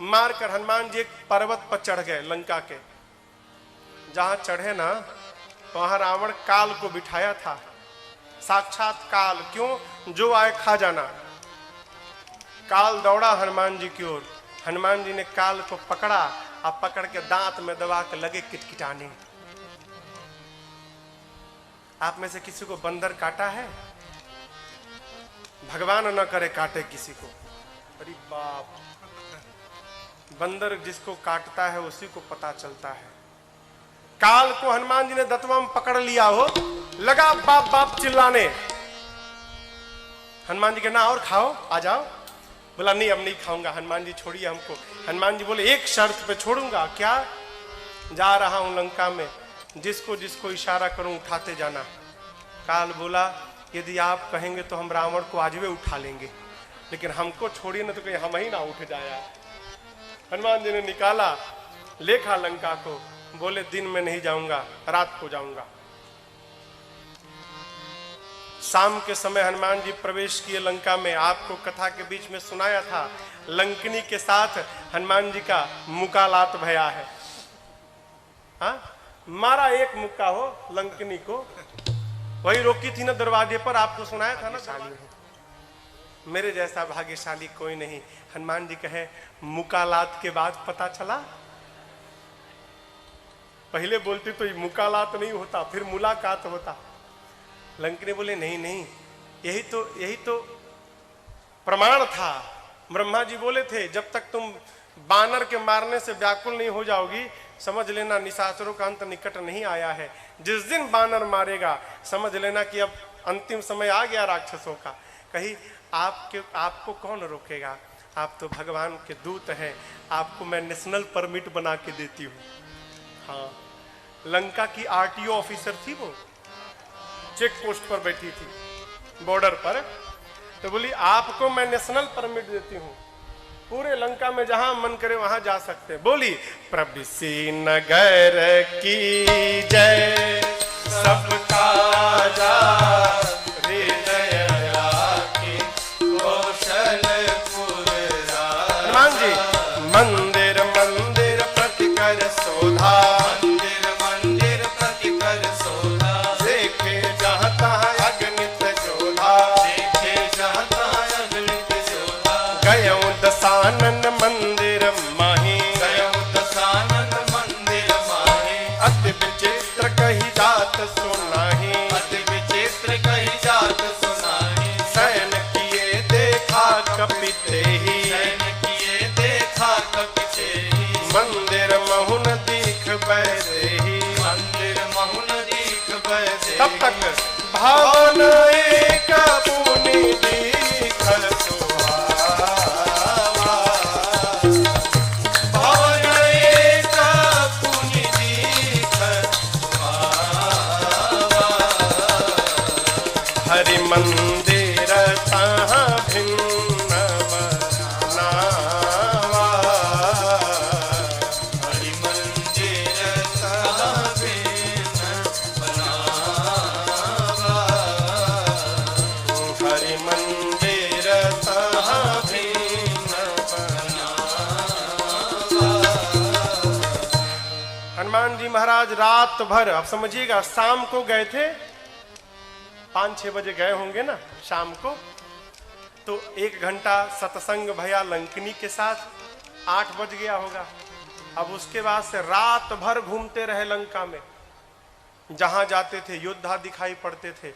मारकर हनुमान जी एक पर्वत पर चढ़ गए लंका के। जहां चढ़े ना, वहां रावण काल को बिठाया था, साक्षात काल। क्यों? जो आए खा जाना। काल दौड़ा हनुमान जी की ओर। हनुमान जी ने काल को पकड़ा और पकड़ के दांत में दबा के लगे किटकिटाने। आप में से किसी को बंदर काटा है? भगवान न करे काटे किसी को। अरे बाप, बंदर जिसको काटता है उसी को पता चलता है। काल को हनुमान जी ने दतवा में पकड़ लिया हो, लगा बाप बाप चिल्लाने। हनुमान जी के ना और खाओ, आ जाओ। बोला नहीं अब नहीं खाऊंगा। हनुमान जी छोड़िए हमको। हनुमान जी बोले एक शर्त पे छोड़ूंगा। क्या? जा रहा हूं लंका में, जिसको जिसको इशारा करूं उठाते जाना। काल बोला यदि आप कहेंगे तो हम रावण को आज भी उठा लेंगे, लेकिन हमको छोड़िए ना तो कहीं हम ही ना उठ जाया। हनुमान जी ने निकाला, लेखा लंका को, बोले दिन में नहीं जाऊंगा, रात को जाऊंगा। शाम के समय हनुमान जी प्रवेश किए लंका में। आपको कथा के बीच में सुनाया था, लंकनी के साथ हनुमान जी का मुकालात भया है। हाँ, मारा एक मुक्का हो लंकनी को, वही रोकी थी ना दरवाजे पर, आपको सुनाया था ना। शाली मेरे जैसा भाग्यशाली कोई नहीं। हनुमान जी कहे मुकालात के बाद पता चला, पहले बोलती तो मुकालात नहीं होता, फिर मुलाकात होता। लंकनी बोले नहीं नहीं, यही तो प्रमाण था। ब्रह्मा जी बोले थे जब तक तुम बानर के मारने से व्याकुल नहीं हो जाओगी, समझ लेना निशाचरों का अंत निकट नहीं आया है। जिस दिन बानर मारेगा समझ लेना कि अब अंतिम समय आ गया राक्षसों का। कही आपको कौन रोकेगा, आप तो भगवान के दूत हैं, आपको मैं नेशनल परमिट बना के देती हूँ। हाँ, लंका की आरटीओ ऑफिसर थी, वो चेक पोस्ट पर बैठी थी बॉर्डर पर, तो बोली आपको मैं नेशनल परमिट देती हूँ, पूरे लंका में जहां मन करे वहां जा सकते। बोली प्रभृषि नगर की जय, सबका जा हृदय राखी, कौशलपुर हनुमान जी मंदिर मंदिर प्रतिकर शोधा, मंदिर मंदिर प्रतिकर शोधा, देखे जहाँ तहाँ अगणित जोधा, देखे जहाँ तहाँ अगणित शोधा, गयो दशानन मंदिर माही, गयो दशानन मंदिर माही, अति विचित्र कही जात सुनाही, अति विचित्र कही जात सुनाही, शयन किए देखा कपिते ही, शयन किए देखा कपिते ही, मंदिर महुन दीख बैसे ही। मंदिर महुन दीख बैसे। तब तक भावन एक पुनि दीखल सुहावा, भवन एक पुनि दीखल सुहावा, हरि मंदिर तहाँ भिन्न बनावा, हरि मंदिर तहाँ भिन्न बनावा, हरि मंदिर तहाँ भिन्न बनावा। हनुमान जी महाराज रात भर, अब समझिएगा, शाम को गए थे, 5-6 बजे गए होंगे ना शाम को, तो 1 घंटा सत्संग भया लंकनी के साथ, 8 बज गया होगा। अब उसके बाद से रात भर घूमते रहे लंका में, जहां जाते थे योद्धा दिखाई पड़ते थे।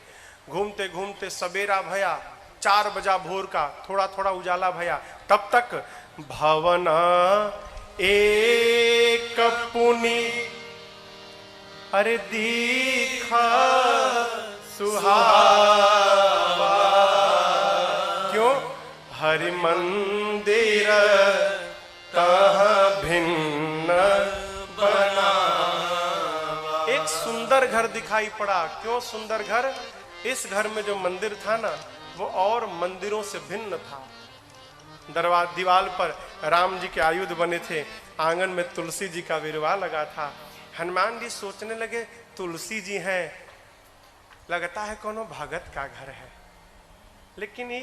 घूमते घूमते सवेरा भया, 4 बजा भोर का, थोड़ा थोड़ा उजाला भया। तब तक भवन एक पुनि अरे दीखा सुहावा, क्यों? हरि मंदिर तहाँ भिन्न बनावा। एक सुंदर घर दिखाई पड़ा। क्यों सुंदर घर? इस घर में जो मंदिर था ना, वो और मंदिरों से भिन्न था। दीवार पर राम जी के आयुध बने थे, आंगन में तुलसी जी का विरवा लगा था। हनुमान जी सोचने लगे तुलसी जी हैं, लगता है कोनो भगत का घर है, लेकिन ये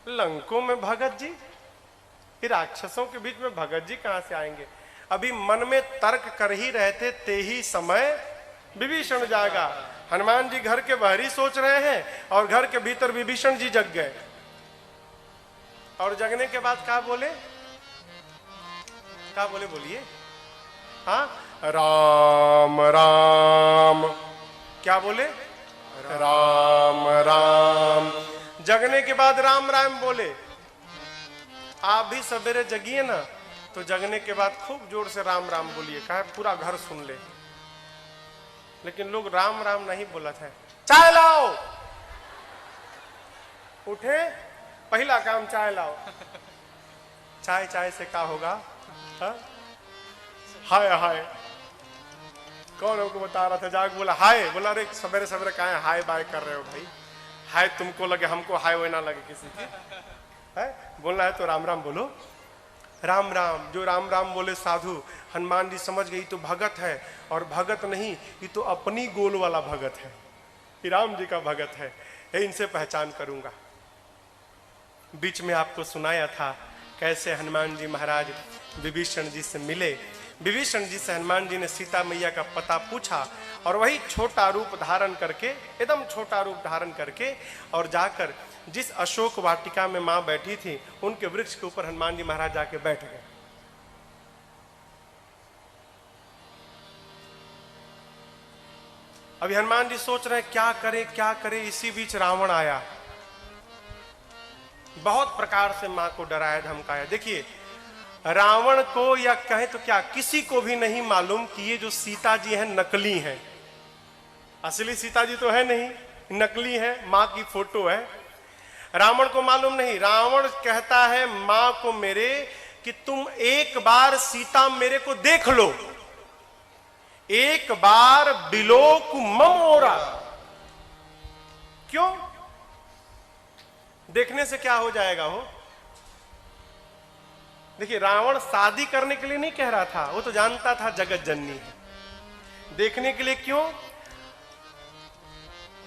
लंकों में भगत जी, ये राक्षसों के बीच में भगत जी कहां से आएंगे? अभी मन में तर्क कर ही रहे थे, ते ही समय विभीषण जागा। हनुमान जी घर के बाहरी सोच रहे हैं और घर के भीतर विभीषण जी जग गए। और जगने के बाद क्या बोले? क्या बोले? बोलिए। हाँ, राम राम। क्या बोले? राम राम। जगने के बाद राम राम बोले। आप भी सवेरे जगिए ना, तो जगने के बाद खूब जोर से राम राम बोलिए, कहा पूरा घर सुन ले। लेकिन लोग राम राम नहीं बोला था। चाय लाओ, उठे, पहला काम चाय लाओ। चाय चाय से क्या होगा? हा? हाय हाय। कौन हमको बता रहा था? जाग बोला हाय। बोला अरे सवेरे सवेरे कहा हाय बाय कर रहे हो भाई? हाय तुमको लगे, हमको हाय वो ना लगे किसी की है। बोलना है तो राम राम बोलो। राम राम। जो राम राम बोले साधु, हनुमान जी समझ गई तो भगत है, और भगत नहीं, ये तो अपनी गोल वाला भगत है, ये राम जी का भगत है, इनसे पहचान करूंगा। बीच में आपको सुनाया था कैसे हनुमान जी महाराज विभीषण जी से मिले। विभीषण जी से हनुमान जी ने सीता मैया का पता पूछा, और वही छोटा रूप धारण करके, एकदम छोटा रूप धारण करके, और जाकर जिस अशोक वाटिका में मां बैठी थी उनके वृक्ष के ऊपर हनुमान जी महाराज जाके बैठ गए। अभी हनुमान जी सोच रहे क्या करे क्या करे, इसी बीच रावण आया, बहुत प्रकार से मां को डराया धमकाया। देखिए, रावण को या कहे तो क्या, किसी को भी नहीं मालूम कि ये जो सीता जी हैं नकली हैं, असली सीता जी तो है नहीं, नकली है, मां की फोटो है। रावण को मालूम नहीं। रावण कहता है मां को मेरे कि तुम एक बार सीता मेरे को देख लो, एक बार बिलोक मम ओरा। क्यों? देखने से क्या हो जाएगा हो? देखिए, रावण शादी करने के लिए नहीं कह रहा था, वो तो जानता था जगत जननी है। देखने के लिए क्यों?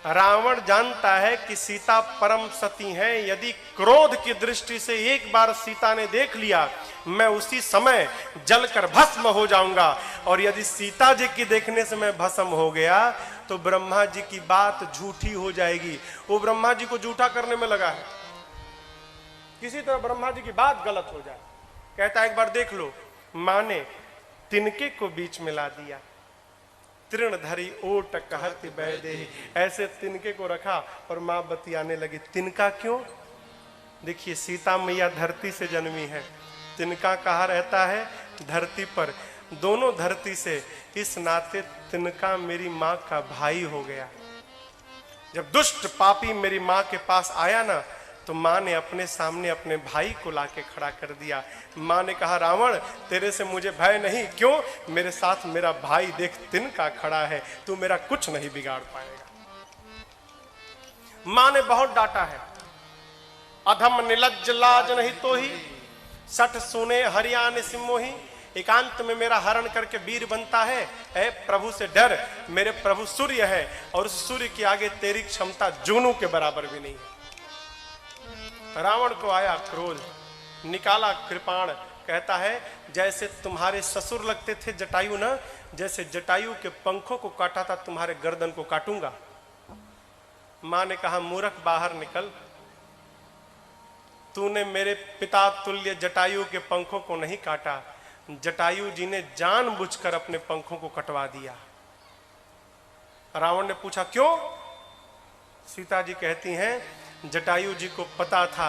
रावण जानता है कि सीता परम सती है, यदि क्रोध की दृष्टि से एक बार सीता ने देख लिया, मैं उसी समय जलकर भस्म हो जाऊंगा, और यदि सीता जी की देखने से मैं भस्म हो गया तो ब्रह्मा जी की बात झूठी हो जाएगी। वो ब्रह्मा जी को झूठा करने में लगा है, किसी तरह ब्रह्मा जी की बात गलत हो जाए। कहता है एक बार देख लो। मां ने तिनके को बीच में ला दिया, तृण धरी ओट कहत बैदे, ऐसे तिनके को रखा और मां बतियाने लगी। तिनका क्यों? देखिए, सीता मैया धरती से जन्मी है, तिनका कहाँ रहता है? धरती पर। दोनों धरती से, इस नाते तिनका मेरी मां का भाई हो गया। जब दुष्ट पापी मेरी मां के पास आया ना, तो मां ने अपने सामने अपने भाई को लाके खड़ा कर दिया। मां ने कहा रावण, तेरे से मुझे भय नहीं। क्यों? मेरे साथ मेरा भाई देख तिनका खड़ा है, तू मेरा कुछ नहीं बिगाड़ पाएगा। मां ने बहुत डांटा है। अधम निलज्ज लाज नहीं तो ही, सठ सुने हरियाण सिमोही। एकांत में मेरा हरण करके वीर बनता है। ऐ प्रभु से डर, मेरे प्रभु सूर्य है, और उस सूर्य के आगे तेरी क्षमता जुगनू के बराबर भी नहीं है। रावण को आया क्रोध, निकाला कृपाण। कहता है जैसे तुम्हारे ससुर लगते थे जटायु ना, जैसे जटायु के पंखों को काटा था तुम्हारे गर्दन को काटूंगा। मां ने कहा मूर्ख, बाहर निकल, तूने मेरे पिता तुल्य जटायु के पंखों को नहीं काटा, जटायु जी ने जानबूझकर अपने पंखों को कटवा दिया। रावण ने पूछा क्यों? सीता जी कहती हैं जटायु जी को पता था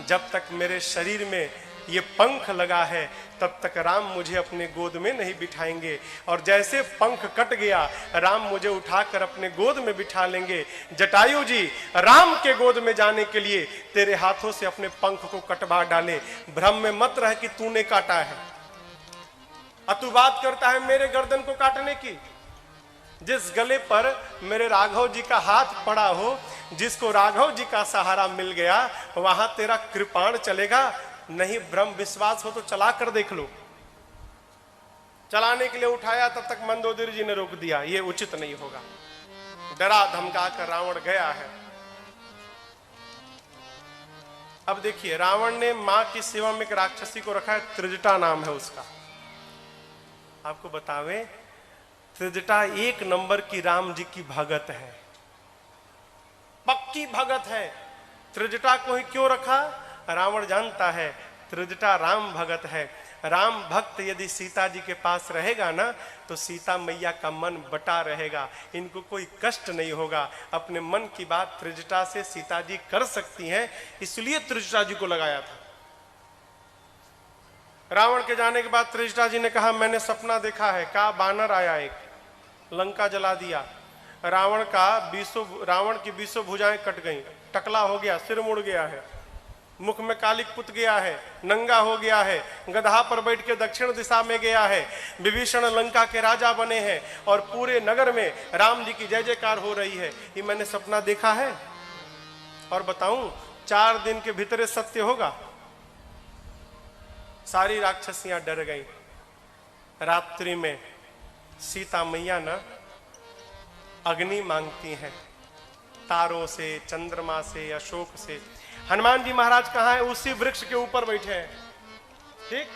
जब तक मेरे शरीर में ये पंख लगा है तब तक राम मुझे अपने गोद में नहीं बिठाएंगे, और जैसे पंख कट गया राम मुझे उठाकर अपने गोद में बिठा लेंगे। जटायु जी राम के गोद में जाने के लिए तेरे हाथों से अपने पंख को कटवा डाले। भ्रम में मत रह कि तूने काटा है, तू बात करता है मेरे गर्दन को काटने की। जिस गले पर मेरे राघव जी का हाथ पड़ा हो, जिसको राघव जी का सहारा मिल गया, वहां तेरा कृपाण चलेगा? नहीं, भ्रम विश्वास हो तो चला कर देख लो। चलाने के लिए उठाया, तब तक मंदोदरी जी ने रोक दिया, ये उचित नहीं होगा। डरा धमका कर रावण गया है। अब देखिए, रावण ने मां की सेवा में एक राक्षसी को रखा है, त्रिजटा नाम है उसका। आपको बतावे, त्रिजटा एक नंबर की राम जी की भगत है, पक्की भगत है। त्रिजटा को ही क्यों रखा? रावण जानता है त्रिजटा राम भगत है। राम भक्त यदि सीता जी के पास रहेगा ना, तो सीता मैया का मन बटा रहेगा, इनको कोई कष्ट नहीं होगा। अपने मन की बात त्रिजटा से सीता जी कर सकती हैं, इसलिए त्रिजटा जी को लगाया था। रावण के जाने के बाद त्रिजटा जी ने कहा मैंने सपना देखा है। कहा बानर आया एक, लंका जला दिया। रावण की 20 भुजाएं कट गईं, टकला हो गया, सिर मुड़ गया है, मुख में कालिक पुत गया है, नंगा हो गया है, गधा पर बैठ के दक्षिण दिशा में गया है। विभीषण लंका के राजा बने हैं और पूरे नगर में राम जी की जय जयकार हो रही है। ये मैंने सपना देखा है, और बताऊं 4 दिन के भीतर सत्य होगा। सारी राक्षसियां डर गईं। रात्रि में सीता मैया ना अग्नि मांगती हैं, तारों से, चंद्रमा से, अशोक से। हनुमान जी महाराज कहाँ है? उसी वृक्ष के ऊपर बैठे हैं। ठीक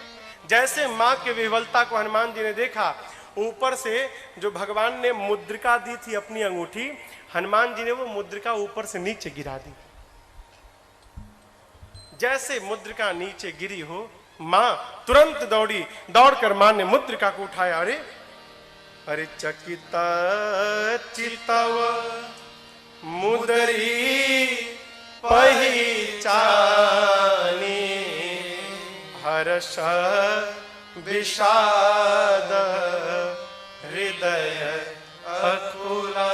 जैसे मां के विह्वलता को हनुमान जी ने देखा, ऊपर से जो भगवान ने मुद्रिका दी थी अपनी अंगूठी, हनुमान जी ने वो मुद्रिका ऊपर से नीचे गिरा दी। जैसे मुद्रिका नीचे गिरी हो, मां तुरंत दौड़ी, दौड़कर मां ने मुद्रिका को उठाया। अरे अरे चकिता चितव मुदरी पहिचानी, हर्ष विषाद हृदय अकुला।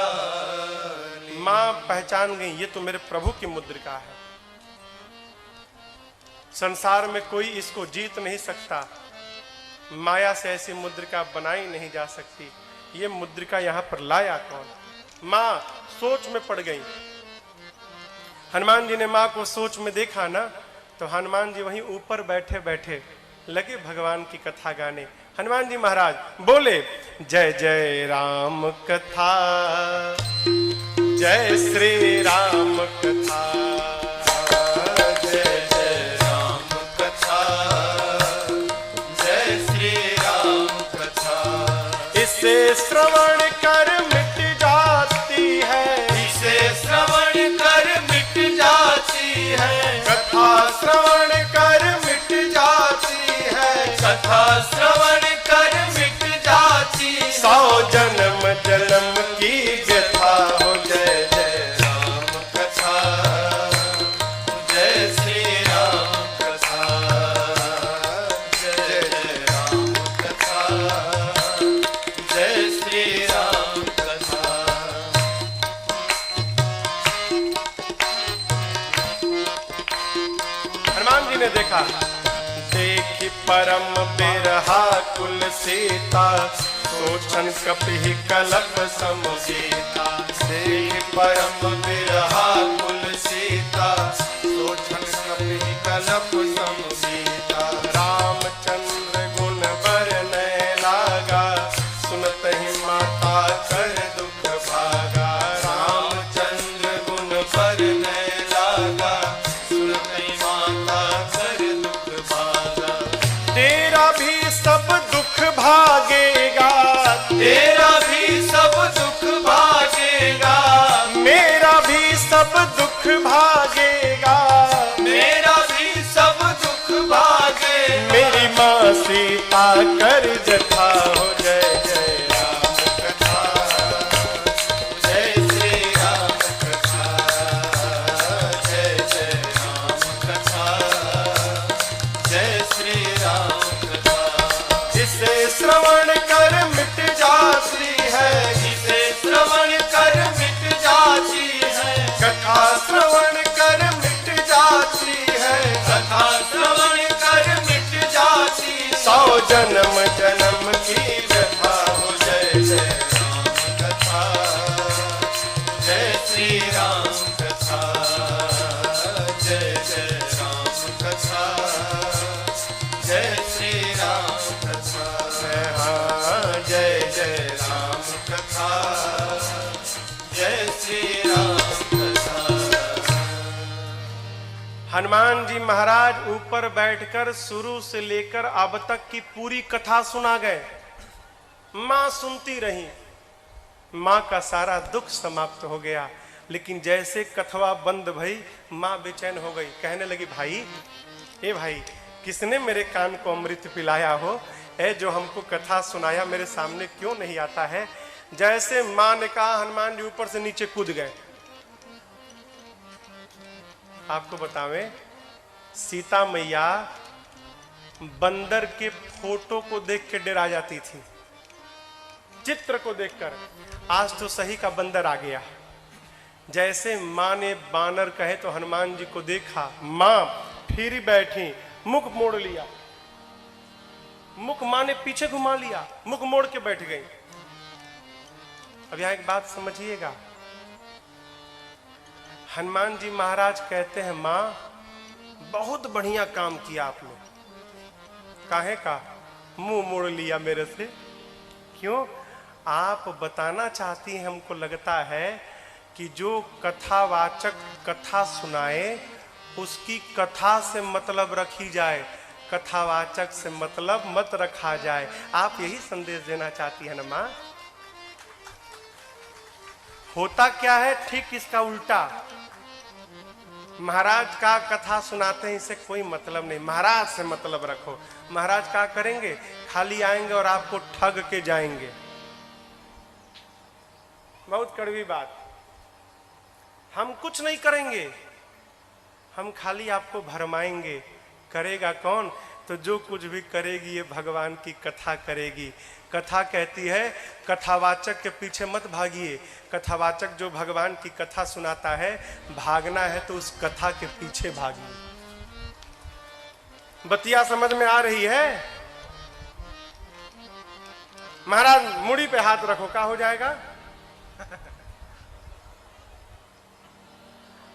मां पहचान गई, ये तो मेरे प्रभु की मुद्रिका है। संसार में कोई इसको जीत नहीं सकता, माया से ऐसी मुद्रिका बनाई नहीं जा सकती। ये मुद्रिका यहां पर लाया कौन? मां सोच में पड़ गई। हनुमान जी ने मां को सोच में देखा ना, तो हनुमान जी वहीं ऊपर बैठे बैठे लगे भगवान की कथा गाने। हनुमान जी महाराज बोले, जय जय राम कथा, जय श्री राम कथा, जय जय राम कथा, जय श्री राम कथा। इसे श्रवण कर मिट जाती है, इसे श्रवण कर मिट जाती है, कथा श्रवण कर मिट जाती है, कथा श्रवण कर मिट जाती है। 100 जन्म जन्म की व्यथा हो। जय जय राम कथा, जय श्री राम कथा, जय जय राम कथा, जय श्री राम कथा। हनुमान जी ने देखा, देखी परम बिरहा कुल सीता, सोचन कपि कलप समसीता। देखि परम बिरहा कुल सीता, सोचन कपि कलप समसीता। रामचंद्र गुण बरनय लागा, सुनत ही माता कर दुख भागा। रामचंद्र गुण बरनय लागा, सुनते माता कर दुख भागा। तेरा भी सब दुख भागेगा, तेरा भी सब दुख भागेगा, मेरा भी सब दुख भागेगा। मेरा भी सब दुख भागेगा। मेरी माँ सीता कर जथा हो। जय जय राम कथा, जय श्री राम कथा, जय जय राम कथा, जय श्री राम कथा। जिसे श्रवण कर मिट जाती है, जिसे श्रवण कर मिट जाती है, कथा श्रवण कर मिट जाती है। कथा श्रवण कर मिट जाती है। 100 जन्म जन्म की व्यथा हो। जय जय राम कथा, जय श्री राम कथा, जय जय राम कथा, जय श्री राम कथा। हाँ, जय जय राम कथा, जय श्री राम कथा। हनुमान जी महाराज ऊपर बैठकर शुरू से लेकर अब तक की पूरी कथा सुना गए। मां सुनती रही, मां का सारा दुख समाप्त हो गया। लेकिन जैसे कथवा बंद भई, मां बेचैन हो गई। कहने लगी, भाई ए भाई, किसने मेरे कान को अमृत पिलाया हो? ए जो हमको कथा सुनाया मेरे सामने क्यों नहीं आता है? जैसे मां ने कहा, हनुमान जी ऊपर से नीचे कूद गए। आपको बतावें, सीता मैया बंदर के फोटो को देख के डरा जाती थी, चित्र को देखकर। आज तो सही का बंदर आ गया। जैसे मां ने बानर कहे तो हनुमान जी को देखा, मां फिर बैठी, मुख मोड़ लिया। मुख मां ने पीछे घुमा लिया, मुख मोड़ के बैठ गई। अब यहां एक बात समझिएगा, हनुमान जी महाराज कहते हैं, मां बहुत बढ़िया काम किया आपने, काहे का मुंह मोड़ लिया मेरे से? क्यों? आप बताना चाहती हैं, हमको लगता है कि जो कथावाचक कथा सुनाए उसकी कथा से मतलब रखी जाए, कथावाचक से मतलब मत रखा जाए। आप यही संदेश देना चाहती है ना मां? होता क्या है ठीक इसका उल्टा। महाराज का कथा सुनाते हैं, इससे कोई मतलब नहीं, महाराज से मतलब रखो। महाराज क्या करेंगे? खाली आएंगे और आपको ठग के जाएंगे। बहुत कड़वी बात। हम कुछ नहीं करेंगे, हम खाली आपको भरमाएंगे। करेगा कौन? तो जो कुछ भी करेगी ये भगवान की कथा करेगी। कथा कहती है कथावाचक के पीछे मत भागिए। कथावाचक जो भगवान की कथा सुनाता है, भागना है तो उस कथा के पीछे भागिए। बतिया समझ में आ रही है? महाराज मुड़ी पे हाथ रखो, क्या हो जाएगा?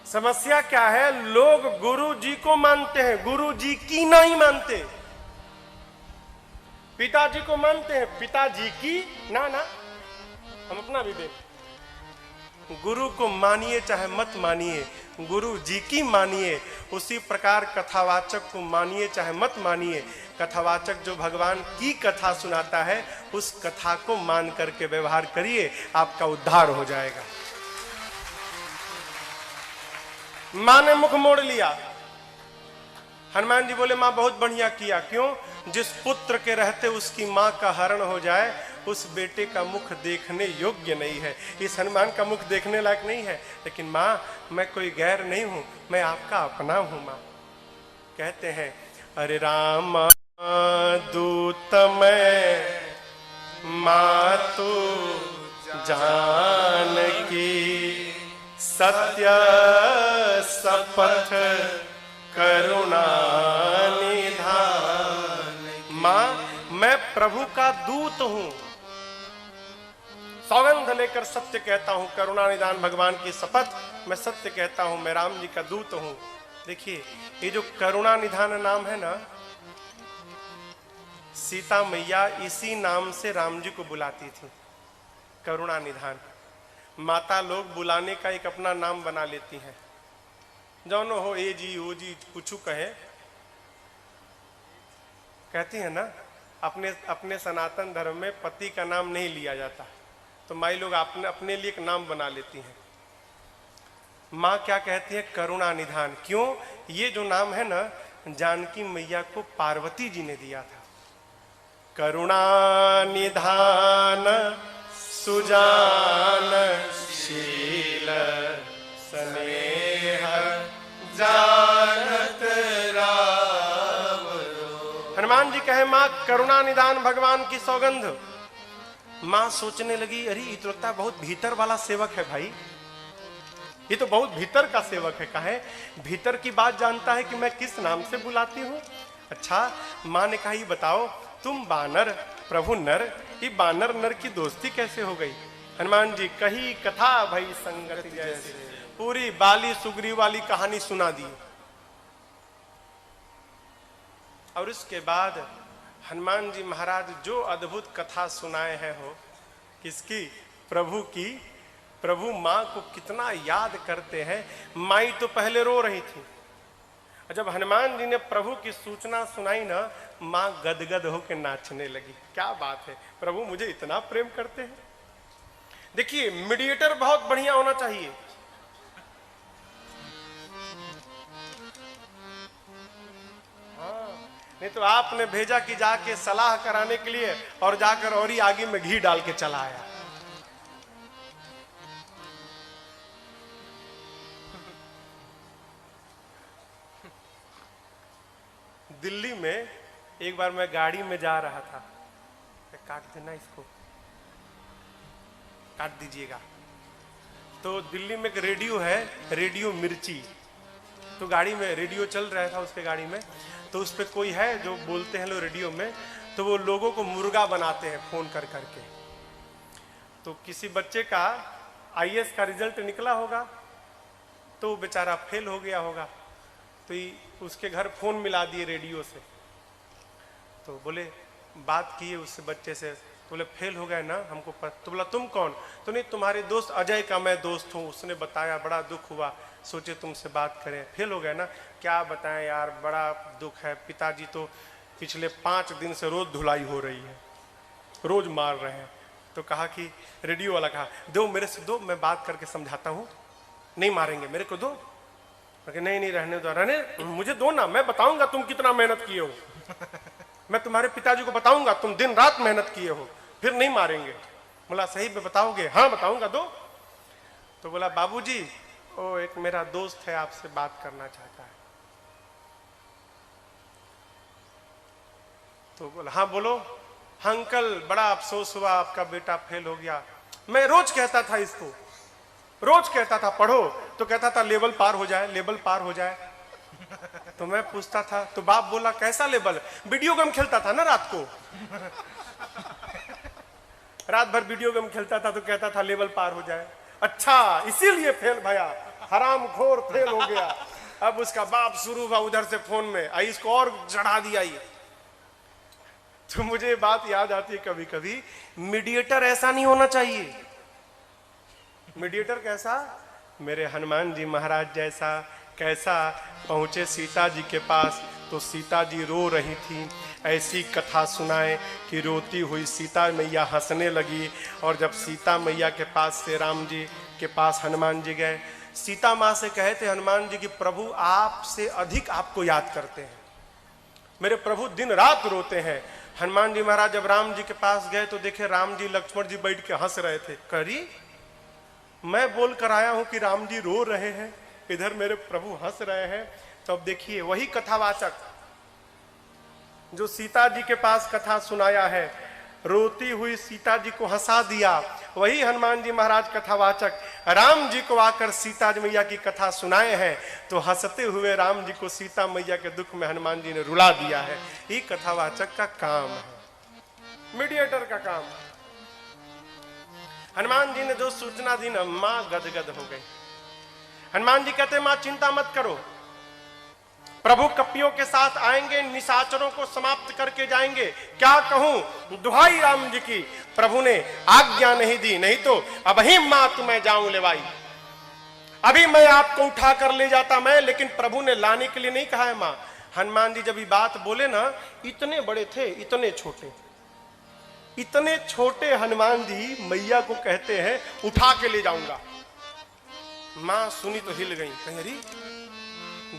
समस्या क्या है? लोग गुरु जी को मानते हैं, गुरु जी की नहीं मानते। पिताजी को मानते हैं, पिताजी की ना ना। हम अपना भी देख, गुरु को मानिए चाहे मत मानिए, गुरु जी की मानिए। उसी प्रकार कथावाचक को मानिए चाहे मत मानिए। कथावाचक जो भगवान की कथा सुनाता है, उस कथा को मान करके व्यवहार करिए, आपका उद्धार हो जाएगा। मां ने मुख मोड़ लिया। हनुमान जी बोले मां बहुत बढ़िया किया। क्यों? जिस पुत्र के रहते उसकी मां का हरण हो जाए, उस बेटे का मुख देखने योग्य नहीं है। इस हनुमान का मुख देखने लायक नहीं है। लेकिन मां, मैं कोई गैर नहीं हूं, मैं आपका अपना हूं। मां कहते हैं अरे राम दूत मैं मातु जानकी, सत्य शपथ करुणा निधान। मां, मैं प्रभु का दूत हूं, सौगंध लेकर सत्य कहता हूं, करुणा निधान भगवान की शपथ, मैं सत्य कहता हूं, मैं राम जी का दूत हूं। देखिए, ये जो करुणा निधान नाम है ना, सीता मैया इसी नाम से राम जी को बुलाती थी, करुणा निधान। माता लोग बुलाने का एक अपना नाम बना लेती हैं, जौनो हो ए जी ओ जी कुछ कहे, कहती है ना। अपने सनातन धर्म में पति का नाम नहीं लिया जाता, तो माई लोग अपने लिए एक नाम बना लेती हैं। माँ क्या कहती है? करुणा निधान। क्यों? ये जो नाम है ना, जानकी मैया को पार्वती जी ने दिया था। करुणा निधान सुजान शील स्नेह जानत राम। हनुमान जी कहे मां करुणा निधान भगवान की सौगंध। मां सोचने लगी, अरे ये तो लगता है बहुत भीतर वाला सेवक है भाई, ये तो बहुत भीतर का सेवक है। कहे भीतर की बात जानता है कि मैं किस नाम से बुलाती हूँ। अच्छा, मां ने कहा ये बताओ, तुम बानर प्रभु नर, ये बानर नर की दोस्ती कैसे हो गई? हनुमान जी कही कथा भई संगति जैसे, पूरी बाली सुग्री वाली कहानी सुना दी। और इसके बाद हनुमान जी महाराज जो अद्भुत कथा सुनाए हैं, हो किसकी? प्रभु की। प्रभु माँ को कितना याद करते हैं। माई तो पहले रो रही थी, जब हनुमान जी ने प्रभु की सूचना सुनाई ना, माँ गदगद होकर नाचने लगी। क्या बात है, प्रभु मुझे इतना प्रेम करते हैं। देखिए, मीडिएटर बहुत बढ़िया होना चाहिए। हाँ, नहीं तो आपने भेजा कि जाके सलाह कराने के लिए, और जाकर और ही आगे में घी डाल के चला आया। दिल्ली में एक बार मैं गाड़ी में जा रहा था, काट देना इसको, काट दीजिएगा। तो दिल्ली में एक रेडियो है, रेडियो मिर्ची। तो गाड़ी में रेडियो चल रहा था उसके गाड़ी में, तो उस पर कोई है जो बोलते हैं लोग रेडियो में, तो वो लोगों को मुर्गा बनाते हैं फोन कर करके। तो किसी बच्चे का आईएएस का रिजल्ट निकला होगा, तो वो बेचारा फेल हो गया होगा, तो उसके घर फोन मिला दिए रेडियो से। तो तो बोले बात किए उससे बच्चे से, तो बोले फेल हो गए ना हमको तो बोला तुम कौन? तो नहीं, तुम्हारे दोस्त अजय का मैं दोस्त हूँ, उसने बताया, बड़ा दुख हुआ, सोचे तुमसे बात करें। फेल हो गए ना? क्या बताएं यार, बड़ा दुख है, पिताजी तो पिछले 5 दिन से रोज धुलाई हो रही है, रोज मार रहे हैं। तो कहा कि रेडियो वाला कहा दो मेरे से, दो मैं बात करके समझाता हूँ। नहीं मारेंगे, मेरे को दो। नहीं नहीं रहने दो, रहने मुझे दो ना, मैं बताऊंगा तुम कितना मेहनत किए हो, मैं तुम्हारे पिताजी को बताऊंगा तुम दिन रात मेहनत किए हो, फिर नहीं मारेंगे। बोला सही में बताओगे? हाँ बताऊंगा, दो। तो बोला बाबूजी, ओ एक मेरा दोस्त है आपसे बात करना चाहता है। तो बोला हाँ बोलो। हाँ अंकल, बड़ा अफसोस हुआ, आपका बेटा फेल हो गया। मैं रोज कहता था इसको, रोज कहता था पढ़ो, तो कहता था लेवल पार हो जाए, लेवल पार हो जाए। तो मैं पूछता था, तो बाप बोला कैसा लेवल? वीडियो गेम खेलता था ना रात को, रात भर वीडियो गेम खेलता था, तो कहता था लेवल पार हो जाए। अच्छा इसीलिए फेल भैया, हराम खोर फेल हो गया। अब उसका बाप शुरू हुआ उधर से फोन में, आई इसको और चढ़ा दिया ये। तो मुझे बात याद आती है कभी कभी, मीडिएटर ऐसा नहीं होना चाहिए। मीडिएटर कैसा? मेरे हनुमान जी महाराज जैसा। कैसा? पहुंचे सीता जी के पास, तो सीता जी रो रही थी। ऐसी कथा सुनाए कि रोती हुई सीता मैया हंसने लगी। और जब सीता मैया के पास से राम जी के पास हनुमान जी गए, सीता माँ से कहे थे हनुमान जी कि प्रभु आपसे अधिक आपको याद करते हैं, मेरे प्रभु दिन रात रोते हैं। हनुमान जी महाराज जब राम जी के पास गए तो देखे राम जी लक्ष्मण जी बैठ के हंस रहे थे। करी मैं बोल कर आया हूं कि राम जी रो रहे हैं, इधर मेरे प्रभु हंस रहे हैं। तो अब देखिए वही कथावाचक जो सीता जी के पास कथा सुनाया है, रोती हुई सीता जी को हंसा दिया, वही हनुमान जी महाराज कथावाचक राम जी को आकर सीता जी मैया की कथा सुनाए हैं। तो हंसते हुए राम जी को सीता मैया के दुख में हनुमान जी ने रुला दिया है। ये कथावाचक का काम है, मीडिएटर का काम। हनुमान जी ने जो सूचना दी ना, मां गदगद हो गई। हनुमान जी कहते मां चिंता मत करो, प्रभु कपियों के साथ आएंगे, निशाचरों को समाप्त करके जाएंगे। क्या कहूं, दुहाई राम जी की, प्रभु ने आज्ञा नहीं दी, नहीं तो अब ही मां तुम्हें जाऊं लेवाई, अभी मैं आपको उठा कर ले जाता मैं, लेकिन प्रभु ने लाने के लिए नहीं कहा है मां। हनुमान जी जब ये बात बोले ना, इतने बड़े थे, इतने छोटे, इतने छोटे हनुमान जी मैया को कहते हैं उठा के ले जाऊंगा। मां सुनी तो हिल गई, कहीं अरे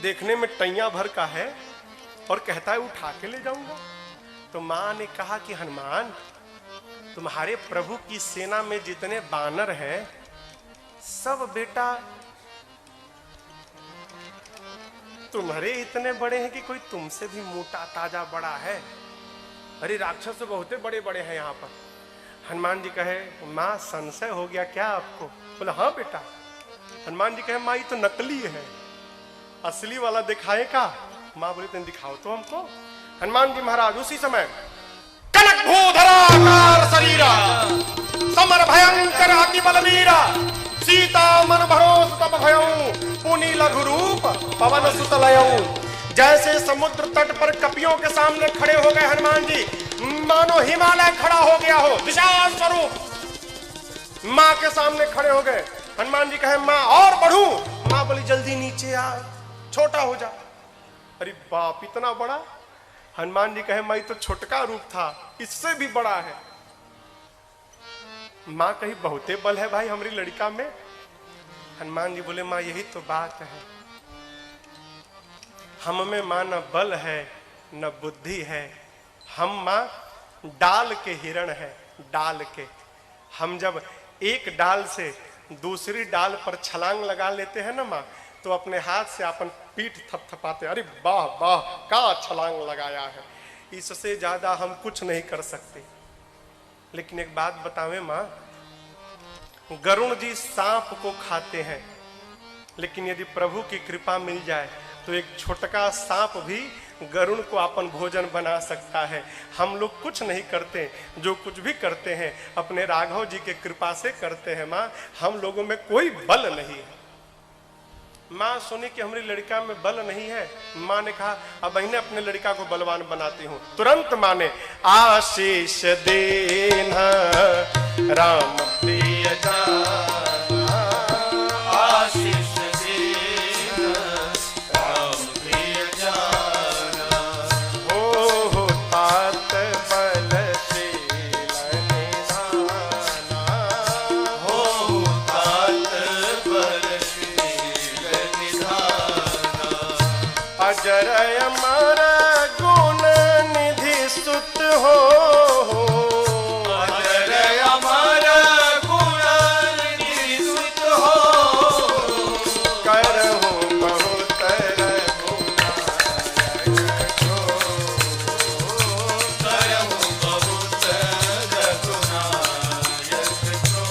देखने में टैया भर का है और कहता है उठा के ले जाऊंगा। तो मां ने कहा कि हनुमान, तुम्हारे प्रभु की सेना में जितने बानर हैं सब बेटा तुम्हारे इतने बड़े हैं कि कोई तुमसे भी मोटा ताजा बड़ा है। अरे राक्षस तो बहुत बड़े बड़े हैं यहाँ पर। हनुमान जी कहे मां संशय हो गया क्या आपको? बोला हाँ बेटा। हनुमान जी कहे मां ये तो नकली है, असली वाला दिखाए का? मां बोली तुम दिखाओ तो हमको। हनुमान जी महाराज उसी समय कनक भूधराकार शरीरा समर भयंकर अति बलवीरा सीता मन भरोस तब भयऊ पुनि लघु रूप पवन सुत लयऊ। जैसे समुद्र तट पर कपियों के सामने खड़े हो गए हनुमान जी, मानो हिमालय खड़ा हो गया हो, विशाल स्वरूप मां के सामने खड़े हो गए। हनुमान जी कहे मां और बढ़ूं? मां बोली जल्दी नीचे आ, छोटा हो जा। अरे बाप इतना बड़ा? हनुमान जी कहे मैं तो छोटका रूप था, इससे भी बड़ा है। मां कही बहुते बल है भाई हमारी लड़का में। हनुमान जी बोले मां यही तो बात है, हम में मां न बल है न बुद्धि है, हम मां डाल के हिरण है, डाल के। हम जब एक डाल से दूसरी डाल पर छलांग लगा लेते हैं ना मां, तो अपने हाथ से अपन पीठ थपथपाते, अरे वाह वाह का छलांग लगाया है, इससे ज्यादा हम कुछ नहीं कर सकते। लेकिन एक बात बतावे मां, गरुण जी सांप को खाते हैं, लेकिन यदि प्रभु की कृपा मिल जाए तो एक छोटका सांप भी गरुण को अपन भोजन बना सकता है। हम लोग कुछ नहीं करते, जो कुछ भी करते हैं अपने राघव जी के कृपा से करते हैं मां, हम लोगों में कोई बल नहीं है। माँ सुनी कि हमारी लड़का में बल नहीं है। माँ ने कहा अब इन्हें अपने लड़का को बलवान बनाती हूँ। तुरंत माँ ने आशीष देना राम प्रिय जाना, आशीष देना राम प्रिय जाना। हो तात बलशील निधाना, हो तात बलशील निधाना। अजर अमर गुण निधि सुत हो, अजर अमर गुण निधि सुत हो, करहूँ बहुत रघुनायक जो, करहूँ बहुत रघुनायक जो,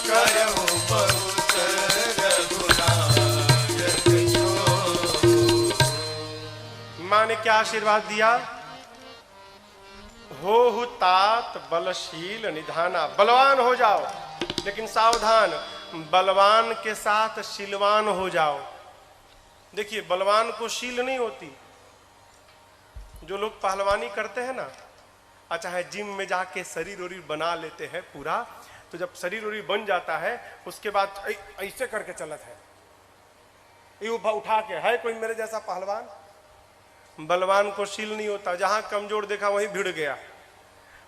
करहूँ बहुत रघुनायक जो। माँ ने क्या आशीर्वाद दिया? हो तात बलशील निधाना, बलवान हो जाओ, लेकिन सावधान, बलवान के साथ शीलवान हो जाओ। देखिए बलवान को शील नहीं होती। जो लोग पहलवानी करते हैं ना, अच्छा है जिम में जाके शरीर उरीर बना लेते हैं पूरा, तो जब शरीर उरीर बन जाता है उसके बाद ऐसे करके चलत है, ये उठा के, है कोई मेरे जैसा पहलवान? बलवान को शील नहीं होता, जहां कमजोर देखा वहीं भिड़ गया।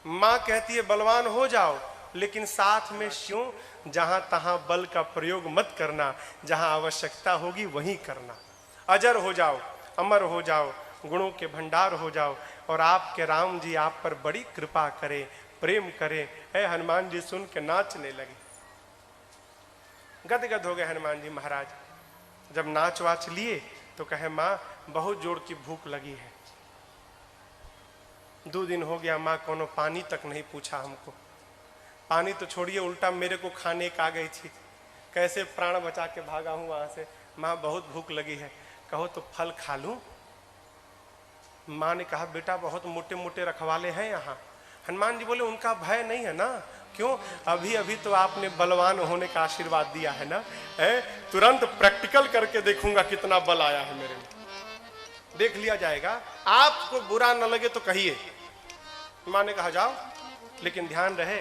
माँ कहती है बलवान हो जाओ, लेकिन साथ में क्यों? जहां तहां बल का प्रयोग मत करना, जहां आवश्यकता होगी वहीं करना। अजर हो जाओ, अमर हो जाओ, गुणों के भंडार हो जाओ, और आपके राम जी आप पर बड़ी कृपा करे, प्रेम करे। है हनुमान जी सुन के नाचने लगे, गदगद हो गए हनुमान जी महाराज। जब नाच वाच लिए तो कहे माँ बहुत जोर की भूख लगी है, 2 दिन हो गया माँ कोनो पानी तक नहीं पूछा हमको। पानी तो छोड़िए, उल्टा मेरे को खाने का आ गई थी, कैसे प्राण बचा के भागा हूं वहां से। माँ बहुत भूख लगी है, कहो तो फल खा लूं? माँ ने कहा बेटा बहुत मोटे मोटे रखवाले हैं यहाँ। हनुमान जी बोले उनका भय नहीं है ना? क्यों? अभी अभी तो आपने बलवान होने का आशीर्वाद दिया है ना, है? तुरंत प्रैक्टिकल करके देखूंगा कितना बल आया है मेरे में, देख लिया जाएगा। आपको बुरा न लगे तो कहिए। माँ ने कहा जाओ, लेकिन ध्यान रहे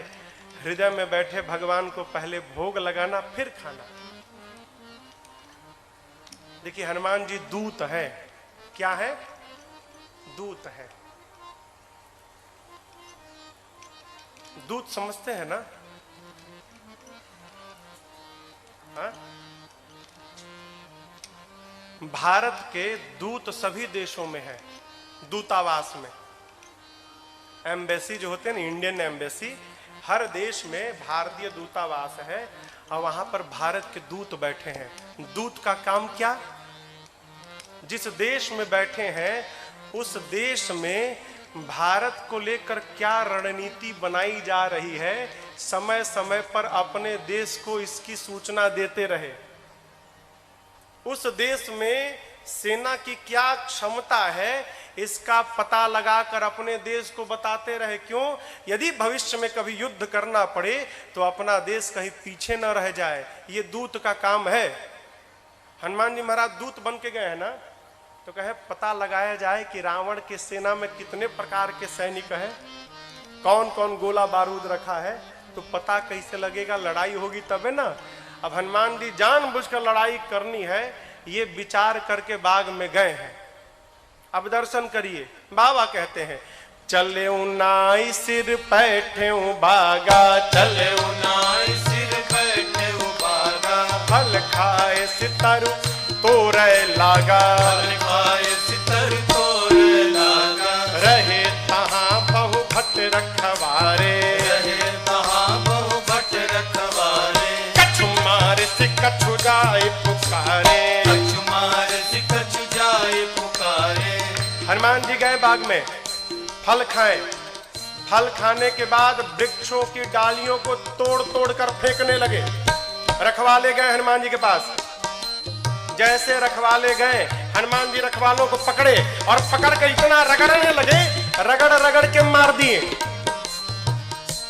हृदय में बैठे भगवान को पहले भोग लगाना फिर खाना। देखिए हनुमान जी दूत है। क्या है? दूत है। दूत समझते हैं ना? हा? भारत के दूत सभी देशों में है, दूतावास में। एम्बेसी जो होते हैं ना, इंडियन एम्बेसी, हर देश में भारतीय दूतावास है, और वहां पर भारत के दूत बैठे हैं। दूत का काम क्या? जिस देश में बैठे हैं उस देश में भारत को लेकर क्या रणनीति बनाई जा रही है, समय समय पर अपने देश को इसकी सूचना देते रहे। उस देश में सेना की क्या क्षमता है इसका पता लगाकर अपने देश को बताते रहे। क्यों? यदि भविष्य में कभी युद्ध करना पड़े तो अपना देश कहीं पीछे न रह जाए। ये दूत का काम है। हनुमान जी महाराज दूत बन के गए हैं ना, तो कहे पता लगाया जाए कि रावण के सेना में कितने प्रकार के सैनिक हैं, कौन कौन गोला बारूद रखा है, तो पता कैसे लगेगा? लड़ाई होगी तबे ना। अब हनुमान जी जानबूझकर लड़ाई करनी है ये विचार करके बाग में गए हैं। अब दर्शन करिए। बाबा कहते हैं चले नाई सिर बैठे बागा, चले नाई सिर बैठे बागा, फल खाए सितर तोरे लागा, फल खाए सितर तोरे लागा, रहे तहां बहु भट रखवारे, रहे तहां बहु भट रखवारे, कछु मार से कछु जाए पुकारे, कछु मार से कछु जाए पुकारे। हनुमान जी गए बाग में, फल खाए। फल खाने के बाद वृक्षों की डालियों को तोड़ तोड़ कर फेंकने लगे। रखवाले गए हनुमान जी के पास। जैसे रखवाले गए, हनुमान जी रखवालों को पकड़े और पकड़ कर इतना रगड़ने लगे, रगड़ रगड़ के मार दिए।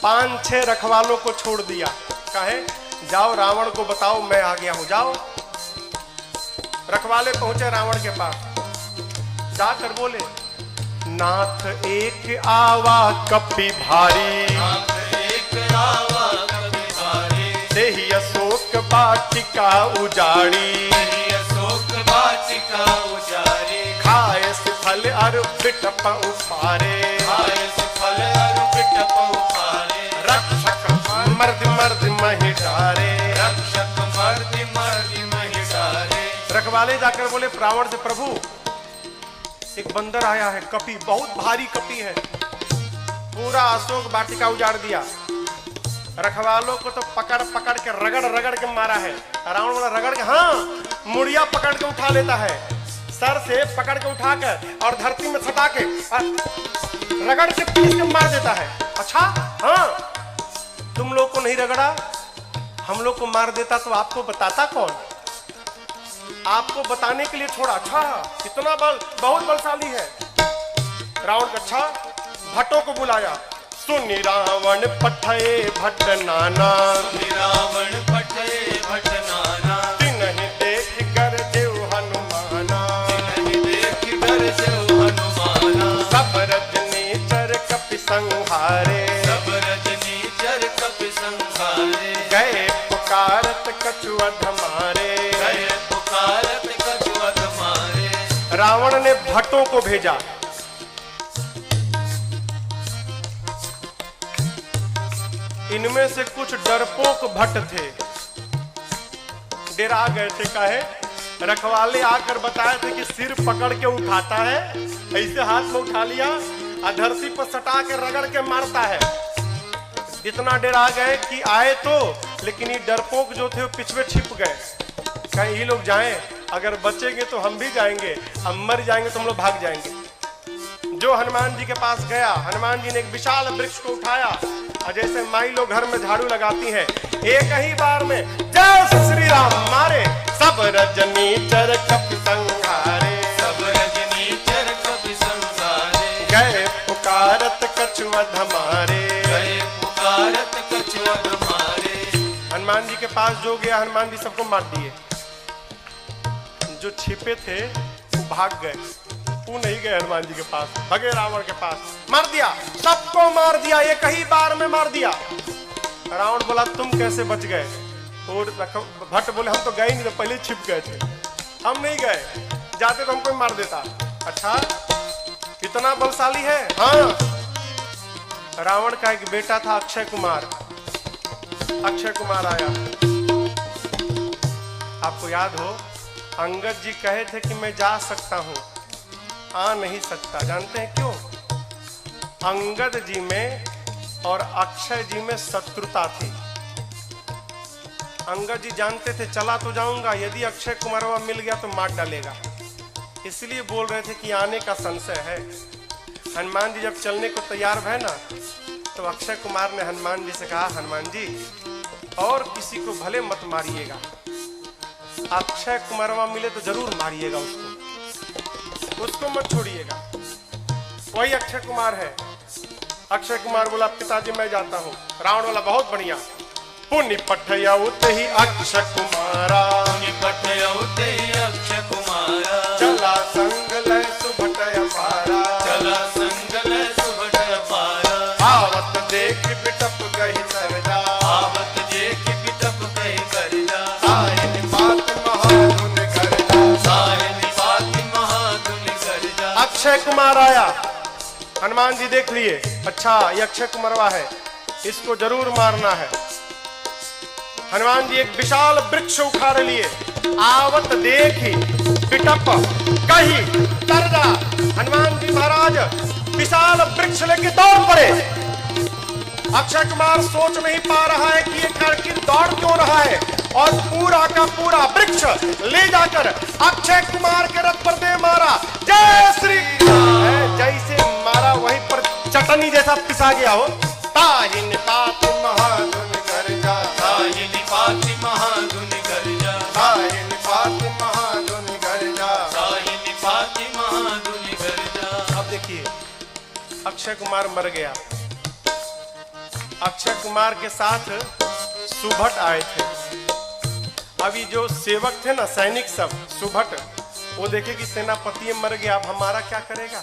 5-6 रखवालों को छोड़ दिया। कहे जाओ रावण को बताओ मैं आ गया हूं, जाओ। रखवाले पहुंचे रावण के पास, जाकर बोले नाथ एक आवा कपि भारी, नाथ एक आवा कपि भारी, देहि अशोक वाटिका उजाड़ी, अशोक वाटिका उजारी, खाए फल अर बिटप उपारे, खाए फल अर बिटप उपारे, रक्षक मर्द मर्द महि डारे, रक्षक मर्द मर्द महि डारे। रखवाले जाकर बोले रावण से प्रभु एक बंदर आया है, कपि, बहुत भारी कपि है, पूरा अशोक वाटिका उजाड़ दिया। रखवालों को तो पकड़ पकड़ के रगड़ रगड़ के मारा है। रावण बोला रगड़ के, हाँ, मुड़िया पकड़ के उठा लेता है, सर से पकड़ के उठाकर और धरती में सटा के रगड़ के पीस के मार देता है। अच्छा, हाँ, तुम लोग को नहीं रगड़ा, हम लोग को मार देता तो आपको बताता कौन? आपको बताने के लिए छोड़ा। अच्छा, कितना बल, बहुत बलशाली है। रावण का, अच्छा, भट्टों को बुलाया। सुनि रावण पठये भट्ट नाना, रावण पठये भट्ट नाना, तिन्हि देख कर देव हनुमाना, तिन्हि देख कर देव हनुमाना, सब रजनीचर कपि संहारे, सब रजनीचर कपि संहारे, गए पुकारत कछु अधमारे, गए पुकारत कछु अधमारे। रावण ने भट्टों को भेजा। इनमें से कुछ डरपोक भट्ट थे, डरा गए थे। काहे? रखवाले आकर बताए थे कि सिर पकड़ के उठाता है, ऐसे हाथ में उठा लिया और धरती पर सटा के रगड़ के मारता है। इतना डरा गए कि आए तो, लेकिन ये डरपोक जो थे वो पिछवे छिप गए। कहीं ये लोग जाएं, अगर बचेंगे तो हम भी जाएंगे, हम मर जाएंगे तो हम लोग भाग जाएंगे। जो हनुमान जी के पास गया, हनुमान जी ने एक विशाल वृक्ष को उठाया और जैसे माई लोग घर में झाड़ू लगाती हैं, एक ही बार में जय श्री राम मारे, सब रजनीचर कपि संहारे, सब रजनीचर कपि संहारे, गए पुकारत कछु अधमारे, गए पुकारत कछु अधमारे। हनुमान जी के पास जो गया, हनुमान जी सबको मार दिए। जो छिपे थे वो भाग गए, वो नहीं गए हनुमान जी के पास, भगे रावण के पास, मार दिया, सबको मार दिया, एक ही बार में मार दिया। रावण बोला तुम कैसे बच गए? और भट्ट बोले हम तो गए नहीं, तो पहले छिप गए थे, हम नहीं गए, जाते तो हमको ही मार देता। अच्छा, इतना बलशाली है? हाँ। रावण का एक बेटा था अक्षय कुमार। अक्षय कुमार आया, आपको याद हो अंगद जी कहे थे कि मैं जा सकता हूं, आ नहीं सकता। जानते हैं क्यों? अंगद जी में और अक्षय जी में शत्रुता थी। अंगद जी जानते थे चला तो जाऊंगा, यदि अक्षय कुमारवा मिल गया तो मार डालेगा, इसलिए बोल रहे थे कि आने का संशय है। हनुमान जी जब चलने को तैयार भय ना, तो अक्षय कुमार ने हनुमान जी से कहा, हनुमान जी और किसी को भले मत मारिएगा, अक्षय कुमारवा मिले तो जरूर मारिएगा उसको मत छोड़िएगा। वही अक्षय कुमार है। अक्षय कुमार बोला पिताजी मैं जाता हूँ। रावण वाला बहुत बढ़िया, पुण्य पठयउत ही अक्षय कुमारा, पुण्य पठयउत ही अक्षय कुमारा, चला संग लय सुभटय पारा, चला संग लय सुभटय पारा, आवत देख बिटप गई सरजा, आवत देख बिटप गई सरजा, साहिन बात महाधुन करजा, साहिन बात महाधुन करजा। अक्षय कुमार आया, हनुमान जी देख लिए, अच्छा ये अक्षय कुमारवा है, इसको जरूर मारना है। हनुमान जी एक विशाल वृक्ष उखाड़ लिए, आवत देखी पिटप कही तरजा। हनुमान जी महाराज विशाल वृक्ष लेके दौड़ पड़े। अक्षय कुमार सोच नहीं पा रहा है कि ये आखिर दौड़ क्यों रहा है, और पूरा का पूरा वृक्ष ले जाकर अक्षय कुमार के रथ पर दे मारा। जय श्री राम। जैसे मारा वहीं पर चटनी जैसा पिसा गया हो। ताहिन पात महाधुन करजा, ताहिन पाति महाधुन करजा, ताहिन पात महाधुन करजा। ताहिन पाति महाधुन करजा। अब देखिए अक्षय कुमार मर गया। अक्षय कुमार के साथ सुभट आए थे। अभी जो सेवक थे ना, सैनिक सब, सुभट, वो देखे कि सेनापति मर गया, अब हमारा क्या करेगा।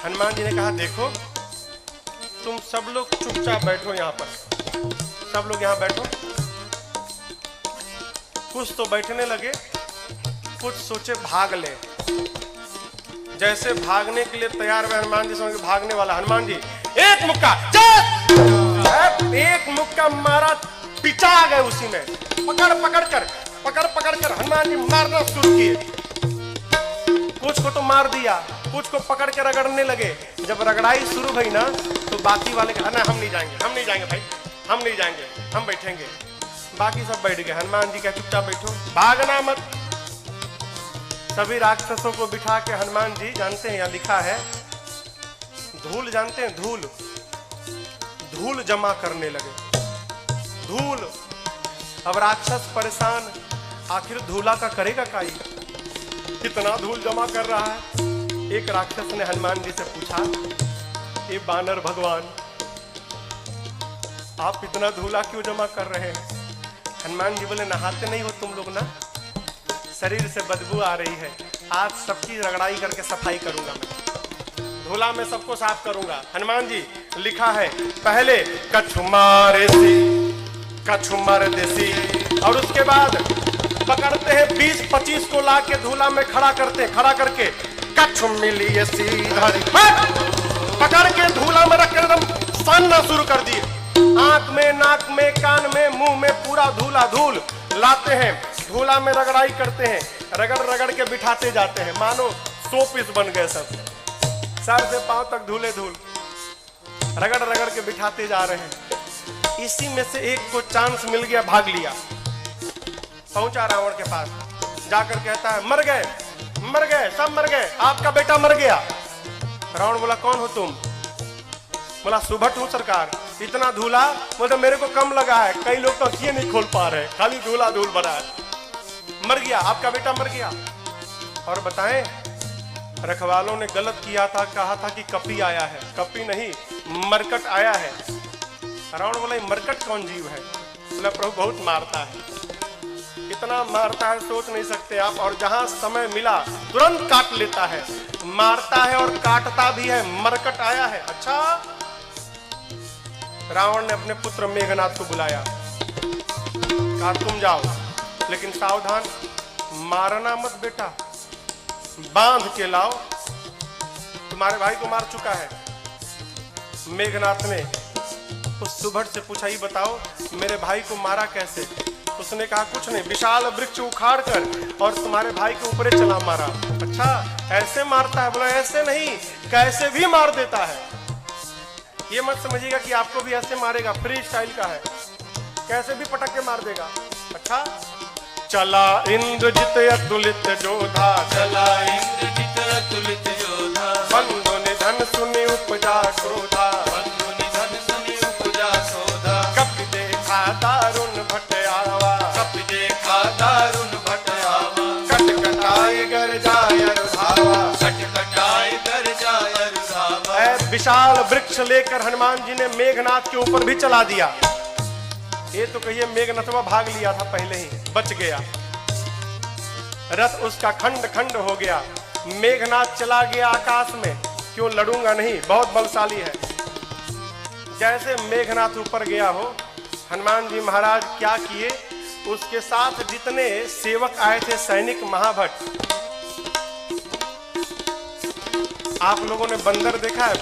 हनुमान जी ने कहा देखो तुम सब लोग चुपचाप बैठो यहाँ पर, सब लोग यहाँ बैठो। कुछ तो बैठने लगे, कुछ सोचे भाग ले। जैसे भागने के लिए तैयार हुए हनुमान जी, समझ भागने वाला, हनुमान जी एक मुक्का, एक मुक्का मारा, पिचा आ गए उसी में, पकड़ पकड़ कर हनुमान जी मारना शुरू किए। कुछ को तो मार दिया, कुछ को पकड़ के रगड़ने लगे। जब रगड़ाई शुरू हुई ना, तो बाकी वाले कहा ना हम नहीं जाएंगे भाई, हम नहीं जाएंगे, हम बैठेंगे। बाकी सब बैठ गए। हनुमान जी कहा चुपचाप बैठो, भागना मत। सभी राक्षसों को बिठा के हनुमान जी, जानते हैं यहाँ लिखा है, धूल जानते हैं, धूल जमा करने लगे। धूल, अब राक्षस परेशान, आखिर धूला का करेगा काई, कितना धूल जमा कर रहा है। एक राक्षस ने हनुमान जी से पूछा, ये बानर भगवान, आप इतना धूला क्यों जमा कर रहे हैं। हनुमान जी बोले नहाते नहीं हो तुम लोग ना, शरीर से बदबू आ रही है, आज सबकी रगड़ाई करके सफाई करूंगा मैं, धूला में सबको साफ करूंगा। हनुमान जी लिखा है, पहले कछु मारे देसी, और उसके बाद पकड़ते हैं 20-25 को ला के धूला में खड़ा करते हैं, खड़ा करके कछु मिली पकड़ के धूला में रख के एकदम सानना शुरू कर दिए। आंख में, नाक में, कान में, मुंह में पूरा धूला धूल लाते हैं, धूला में रगड़ाई करते हैं, रगड़ रगड़ के बिठाते जाते हैं, मानो 100 पीस बन गए सब, सर से पांव तक धूले धूल, रगड़ रगड़ के बिठाते जा रहे हैं। इसी में से एक को चांस मिल गया, भाग लिया, पहुंचा रावण के पास, जाकर कहता है मर गए, सब मर गए, आपका बेटा मर गया। रावण बोला कौन हो तुम। बोला सुभट हूं सरकार। इतना धूला, बोलते मेरे को कम लगा है, कई लोग तो आंखें नहीं खोल पा रहे, खाली धूला धूल भरा है। मर गया, आपका बेटा मर गया। और बताएं, रखवालों ने गलत किया था, कहा था कि कपी आया है, कपी नहीं मरकट आया है। रावण बोला मरकट कौन जीव है। बोला प्रभु बहुत मारता है, इतना मारता है सोच नहीं सकते आप, और जहां समय मिला तुरंत काट लेता है, मारता है और काटता भी है, मरकट आया है। अच्छा, रावण ने अपने पुत्र मेघनाथ को बुलाया, कहा तुम जाओ, लेकिन सावधान, मारना मत बेटा, बांध के लाओ, तुम्हारे भाई को मार चुका है। मेघनाथ ने उस सुभट से पूछा, ही बताओ मेरे भाई को मारा कैसे। उसने कहा कुछ नहीं, विशाल वृक्ष उखाड़ कर और तुम्हारे भाई के ऊपर चला मारा। अच्छा, ऐसे मारता है। बोला ऐसे नहीं, कैसे भी मार देता है। ये मत समझिएगा कि आपको भी ऐसे मारेगा, फ्री स्टाइल का है, कैसे भी पटक के मार देगा। अच्छा, चला इंद्रजित अतुलित जोधा, चला इंद्रजित अतुलित योधा, बंधु निधन सुनि उपजा क्रोधा, बंधु निधन सुनि उपजा शोधा, कपि देखा दारुण भट आवा, कपि देखा दारुण भट आवा, कटकटाई गर जाय रुधावा, कटकटाई कर जाय रुधावा। विशाल वृक्ष लेकर हनुमान जी ने मेघनाथ के ऊपर भी चला दिया। ये तो कहिए मेघनाथवा भाग लिया था पहले ही, बच गया, रथ उसका खंड खंड हो गया। मेघनाथ चला गया आकाश में, क्यों लड़ूंगा नहीं, बहुत बलशाली है। जैसे मेघनाथ ऊपर गया हो, हनुमान जी महाराज क्या किए, उसके साथ जितने सेवक आए थे, सैनिक महाभट। आप लोगों ने बंदर देखा है,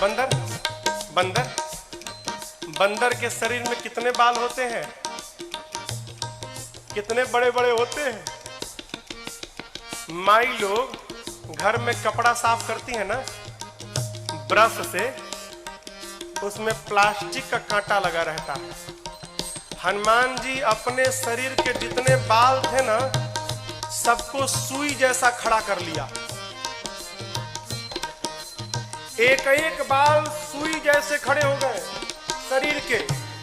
बंदर के शरीर में कितने बाल होते हैं, कितने बड़े बड़े होते हैं। माई लोग घर में कपड़ा साफ करती है ना ब्रश से, उसमें प्लास्टिक का कांटा लगा रहता है। हनुमान जी अपने शरीर के जितने बाल थे ना, सबको सुई जैसा खड़ा कर लिया। एक एक बाल सुई जैसे खड़े हो गए शरीर के,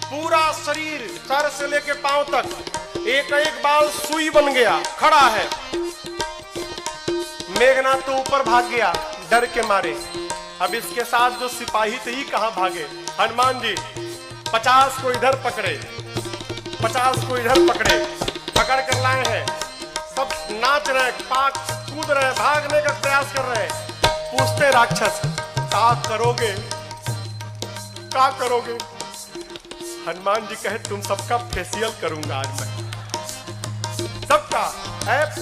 पूरा शरीर सर से लेके पांव तक एक एक बाल सुई बन गया, खड़ा है। मेघनाथ तो ऊपर भाग गया डर के मारे। अब इसके साथ जो सिपाही थे ही कहां भागे। हनुमान जी 50 को इधर पकड़े, 50 को इधर पकड़े, पकड़ कर लाए हैं। सब नाच रहे हैं, पाक कूद रहे हैं, भागने का प्रयास कर रहे हैं। पूछते राक्षस, क्या करोगे, क्या करोगे? हनुमान जी कहे, तुम सबका फेशियल करूंगा आज मैं, सबका।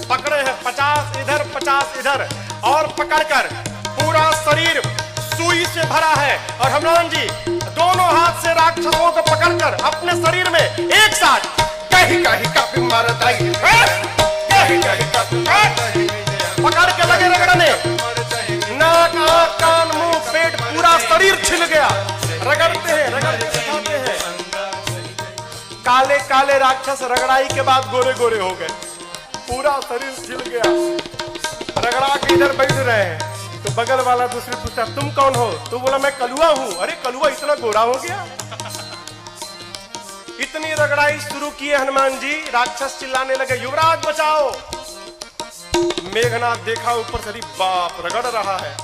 पकड़े हैं 50 इधर 50 इधर, और पकड़कर पूरा शरीर सुई से भरा है। और हनुमान जी दोनों हाथ से राक्षसों को पकड़कर अपने शरीर में एक साथ कहीं कहीं कप मारता ही पकड़ के लगे रगड़ने। नाक, आंख, कान, मुंह, पेट, पूरा शरीर छिल गया। रगड़ते हैं, रगड़ते दिखाते हैं। काले काले राक्षस रगड़ाई के बाद गोरे गोरे हो गए, पूरा शरीर छिल गया। रगड़ा के इधर बैठ रहे हैं तो बगल वाला दूसरे पूछता, तुम कौन हो? तो बोला, मैं कलुआ हूं। अरे कलुआ इतना गोरा हो गया? इतनी रगड़ाई शुरू किए हनुमान जी, राक्षस चिल्लाने लगे, युवराज बचाओ। मेघनाथ देखा ऊपर से, बाप रगड़ रहा है।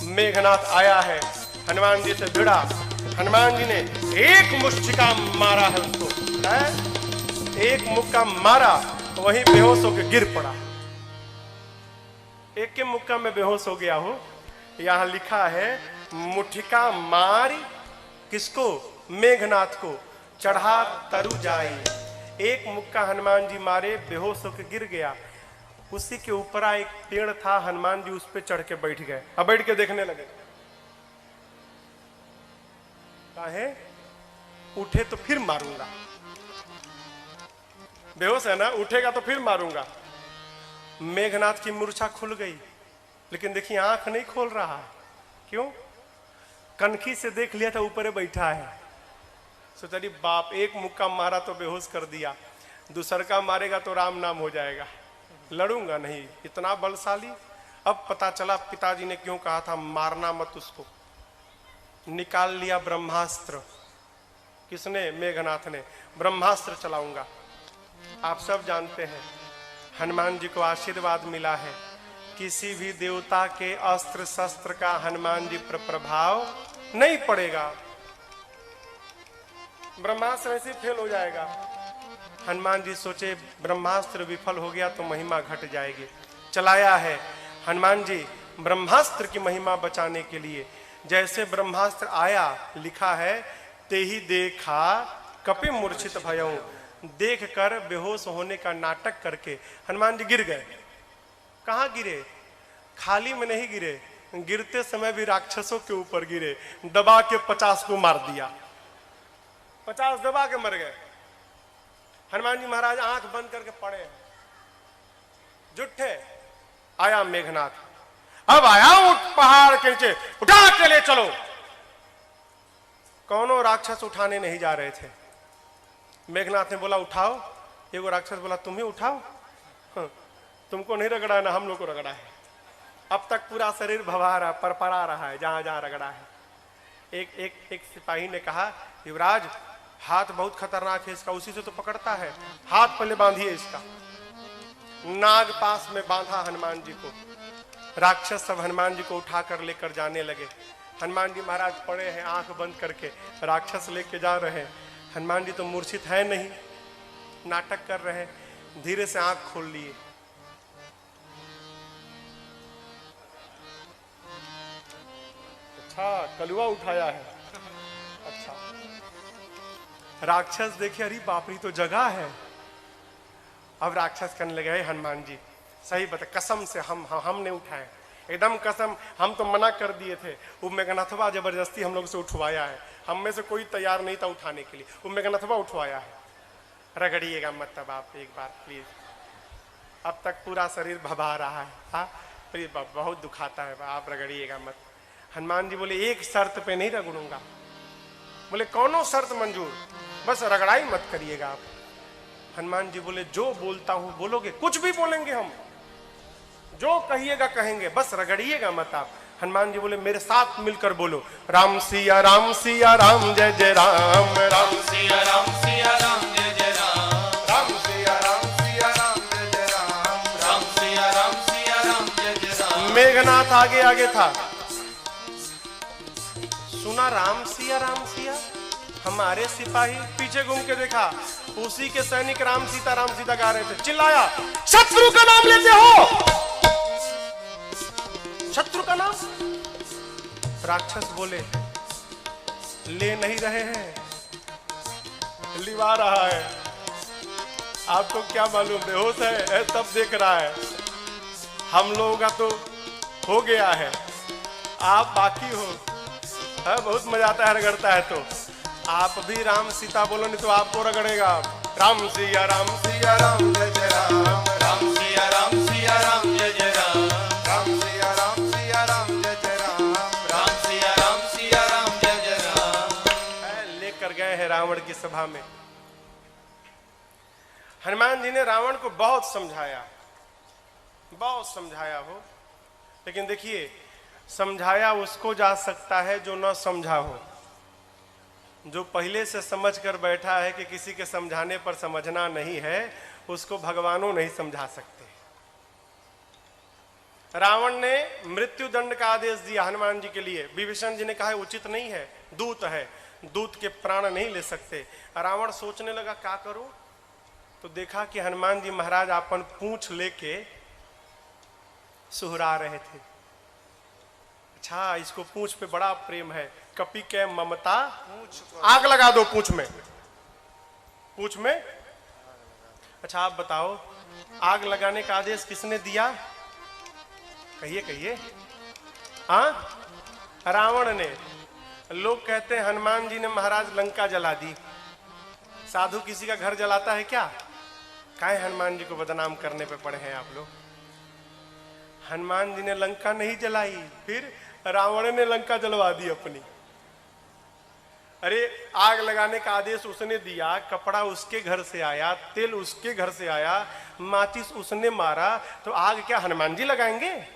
मेघनाथ आया है, हनुमान जी से भिड़ा। हनुमान जी ने एक मुष्टिका मारा है उसको, एक मुक्का मारा, वहीं बेहोश होकर गिर पड़ा। एक के मुक्का में बेहोश हो गया हो। यहां लिखा है, मुठिका मारी किसको? मेघनाथ को, चढ़ा तरु जाए। एक मुक्का हनुमान जी मारे, बेहोश होकर गिर गया। उसी के ऊपर एक पेड़ था, हनुमान जी उस पे चढ़ के बैठ गए। अब बैठ के देखने लगे, काहे? उठे तो फिर मारूंगा, बेहोश है ना, उठेगा तो फिर मारूंगा। मेघनाथ की मूर्छा खुल गई, लेकिन देखिए आंख नहीं खोल रहा है। क्यों? कनखी से देख लिया था ऊपर बैठा है। सोचा, बाप, एक मुक्का मारा तो बेहोश कर दिया, दूसर का मारेगा तो राम नाम हो जाएगा, लड़ूंगा नहीं, इतना बलशाली। अब पता चला पिताजी ने क्यों कहा था मारना मत उसको। निकाल लिया ब्रह्मास्त्र। किसने? मेघनाथ ने। ब्रह्मास्त्र चलाऊंगा। आप सब जानते हैं हनुमान जी को आशीर्वाद मिला है, किसी भी देवता के अस्त्र शस्त्र का हनुमान जी पर प्रभाव नहीं पड़ेगा, ब्रह्मास्त्र ऐसे फेल हो जाएगा। हनुमान जी सोचे ब्रह्मास्त्र विफल हो गया तो महिमा घट जाएगी। चलाया है हनुमान जी ब्रह्मास्त्र की महिमा बचाने के लिए। जैसे ब्रह्मास्त्र आया, लिखा है, ते ही देखा कपि मूर्छित भयऊ। देख कर बेहोश होने का नाटक करके हनुमान जी गिर गए। कहाँ गिरे? खाली में नहीं गिरे, गिरते समय भी राक्षसों के ऊपर गिरे। दबा के 50 को मार दिया, 50 दबा के मर गए। हनुमान जी महाराज आंख बंद करके पड़े हैं, जुट्ठे। आया मेघनाथ, अब आया उठ पहाड़ के नीचे, उठा के ले चलो। कौनों राक्षस उठाने नहीं जा रहे थे। मेघनाथ ने बोला उठाओ। एगो राक्षस बोला तुम ही उठाओ। तुमको नहीं रगड़ा है ना, हम लोग को रगड़ा है। अब तक पूरा शरीर भवा रहा, परपरा रहा है जहां जहां रगड़ा है। एक सिपाही ने कहा, युवराज हाथ बहुत खतरनाक है इसका, उसी से तो पकड़ता है, हाथ पहले बांधिए इसका। नाग पास में बांधा हनुमान जी को। राक्षस सब हनुमान जी को उठाकर लेकर जाने लगे। हनुमान जी महाराज पड़े हैं आंख बंद करके, राक्षस लेके जा रहे हैं। हनुमान जी तो मूर्छित है नहीं, नाटक कर रहे हैं। धीरे से आंख खोल लिए। अच्छा, कलुआ उठाया है। अच्छा, राक्षस देखे, अरे बाप रे, तो जगह है। अब राक्षस कहने लगे, हनुमान जी सही बता, कसम से हमने उठाए, एकदम कसम, हम तो मना कर दिए थे। वो मेघनाथवा जबरदस्ती हम लोग से उठवाया है, हम में से कोई तैयार नहीं था उठाने के लिए, वो मेघनाथवा उठवाया है। रगड़िएगा मत तब आप एक बार प्लीज। अब तक पूरा शरीर भभा रहा है। हाँ प्लीज, बहुत दुखाता है, आप रगड़िएगा मत। हनुमान जी बोले, एक शर्त पे नहीं रगड़ूंगा। बोले कौनो शर्त मंजूर, बस रगड़ाई मत करिएगा आप। हनुमान जी बोले, जो बोलता हूं बोलोगे? कुछ भी बोलेंगे हम, जो कहिएगा कहेंगे, बस रगड़िएगा मत आप। हनुमान जी बोले, मेरे साथ मिलकर बोलो, राम सिया राम सिया राम जय जय राम, राम सिया राम सिया राम जय जय राम, राम सिया राम सिया राम जय जय राम, राम सिया राम सिया राम जय जय राम। मेघनाथ आगे आगे था, सुना राम सिया, हमारे सिपाही पीछे घूम के देखा, उसी के सैनिक राम सीता गा रहे थे। चिल्लाया, शत्रु का नाम लेते हो? शत्रु का नाम? राक्षस बोले, ले नहीं रहे हैं, लिवा रहा है। आपको क्या मालूम, बेहोश है, सब देख रहा है। हम लोगों का तो हो गया है, आप बाकी हो। है, बहुत मजा आता है रगड़ता है। तो आप भी राम सीता बोलो, नहीं तो आपको रगड़ेगा। राम सिया राम सिया राम जय जय राम, राम सिया राम सिया राम जय जय राम, राम सिया राम सिया राम जय जय राम, राम सिया राम सिया राम जय जय राम। लेकर गए हैं रावण की सभा में। हनुमान जी ने रावण को बहुत समझाया हो, लेकिन देखिए, समझाया उसको जा सकता है जो न समझा हो। जो पहले से समझ कर बैठा है कि किसी के समझाने पर समझना नहीं है, उसको भगवानों नहीं समझा सकते। रावण ने मृत्यु दंड का आदेश दिया हनुमान जी के लिए। विभीषण जी ने कहा उचित नहीं है, दूत है, दूत के प्राण नहीं ले सकते। रावण सोचने लगा क्या करूं, तो देखा कि हनुमान जी महाराज अपन पूंछ लेके सुहरा रहे थे। अच्छा, इसको पूंछ पे बड़ा प्रेम है, कपि के ममता, आग लगा दो पूंछ में। अच्छा आप बताओ, आग लगाने का आदेश किसने दिया? कहिए। हाँ, रावण ने। लोग कहते हैं हनुमान जी ने महाराज लंका जला दी। साधु किसी का घर जलाता है क्या? काहे हनुमान जी को बदनाम करने पे पड़े हैं आप लोग? हनुमान जी ने लंका नहीं जलाई, फिर रावण ने लंका जलवा दी अपनी। अरे आग लगाने का आदेश उसने दिया, कपड़ा उसके घर से आया, तेल उसके घर से आया, माचिस उसने मारा, तो आग क्या हनुमान जी लगाएंगे?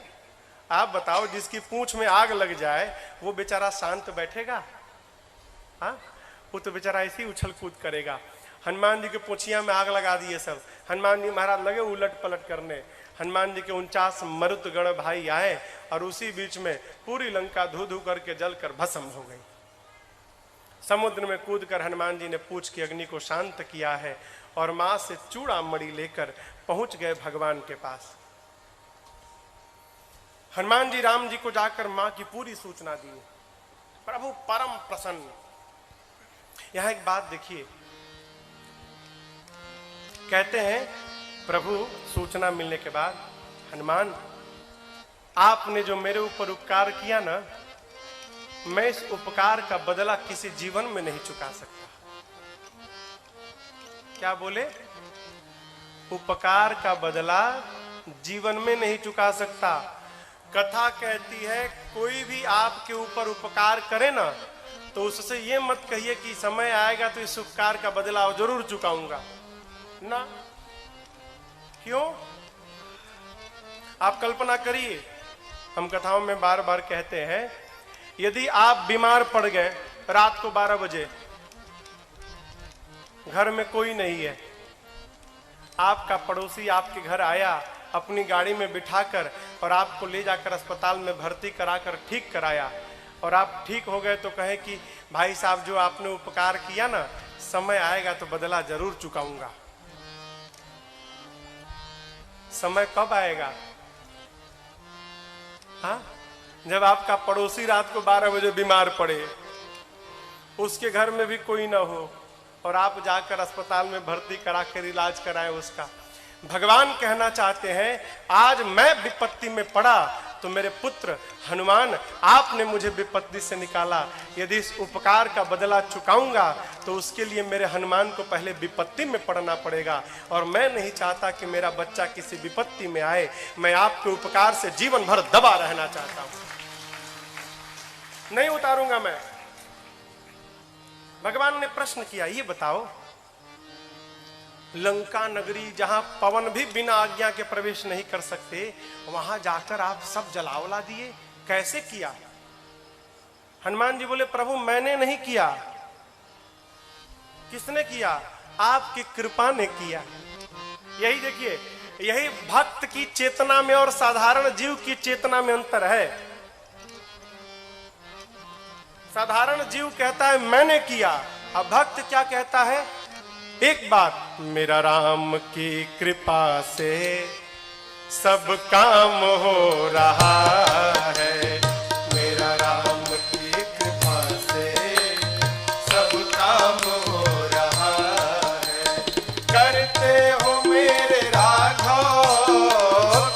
आप बताओ, जिसकी पूंछ में आग लग जाए वो बेचारा शांत बैठेगा? हाँ, वो तो बेचारा ऐसे ही उछल कूद करेगा। हनुमान जी के पोछिया में आग लगा दिए सब। हनुमान जी महाराज लगे उलट पलट करने। हनुमान जी के 49 मरुत गण भाई आए और उसी बीच में पूरी लंका धू धू करके जलकर भस्म हो गई। समुद्र में कूदकर हनुमान जी ने पूछ की अग्नि को शांत किया है और मां से चूड़ा मणि लेकर पहुंच गए भगवान के पास। हनुमान जी राम जी को जाकर मां की पूरी सूचना दी। प्रभु परम प्रसन्न। यहां एक बात देखिए, कहते हैं प्रभु सूचना मिलने के बाद, हनुमान आपने जो मेरे ऊपर उपकार किया ना, मैं इस उपकार का बदला किसी जीवन में नहीं चुका सकता। क्या बोले? उपकार का बदला जीवन में नहीं चुका सकता। कथा कहती है कोई भी आपके ऊपर उपकार करे ना, तो उससे ये मत कहिए कि समय आएगा तो इस उपकार का बदला जरूर चुकाऊंगा ना। क्यों? आप कल्पना करिए, हम कथाओं में बार बार कहते हैं, यदि आप बीमार पड़ गए रात को 12 बजे, घर में कोई नहीं है, आपका पड़ोसी आपके घर आया अपनी गाड़ी में बिठाकर और आपको ले जाकर अस्पताल में भर्ती कराकर ठीक कराया, और आप ठीक हो गए तो कहे कि भाई साहब जो आपने उपकार किया ना, समय आएगा तो बदला जरूर चुकाऊंगा। समय कब आएगा? हाँ, जब आपका पड़ोसी रात को 12 बजे बीमार पड़े, उसके घर में भी कोई ना हो और आप जाकर अस्पताल में भर्ती कराकर इलाज कराए उसका। भगवान कहना चाहते हैं, आज मैं विपत्ति में पड़ा तो मेरे पुत्र हनुमान आपने मुझे विपत्ति से निकाला। यदि इस उपकार का बदला चुकाऊंगा तो उसके लिए मेरे हनुमान को पहले विपत्ति में पड़ना पड़ेगा, और मैं नहीं चाहता कि मेरा बच्चा किसी विपत्ति में आए। मैं आपके उपकार से जीवन भर दबा रहना चाहता हूं, नहीं उतारूंगा मैं। भगवान ने प्रश्न किया, ये बताओ, लंका नगरी जहां पवन भी बिना आज्ञा के प्रवेश नहीं कर सकते, वहां जाकर आप सब जलावला दिए, कैसे किया? हनुमान जी बोले, प्रभु मैंने नहीं किया। किसने किया? आपकी कृपा ने किया। यही देखिए, यही भक्त की चेतना में और साधारण जीव की चेतना में अंतर है। साधारण जीव कहता है मैंने किया, अब भक्त क्या कहता है? एक बात, मेरा राम की कृपा से सब काम हो रहा है। मेरा राम की कृपा से सब काम हो रहा है। करते हो मेरे राघव,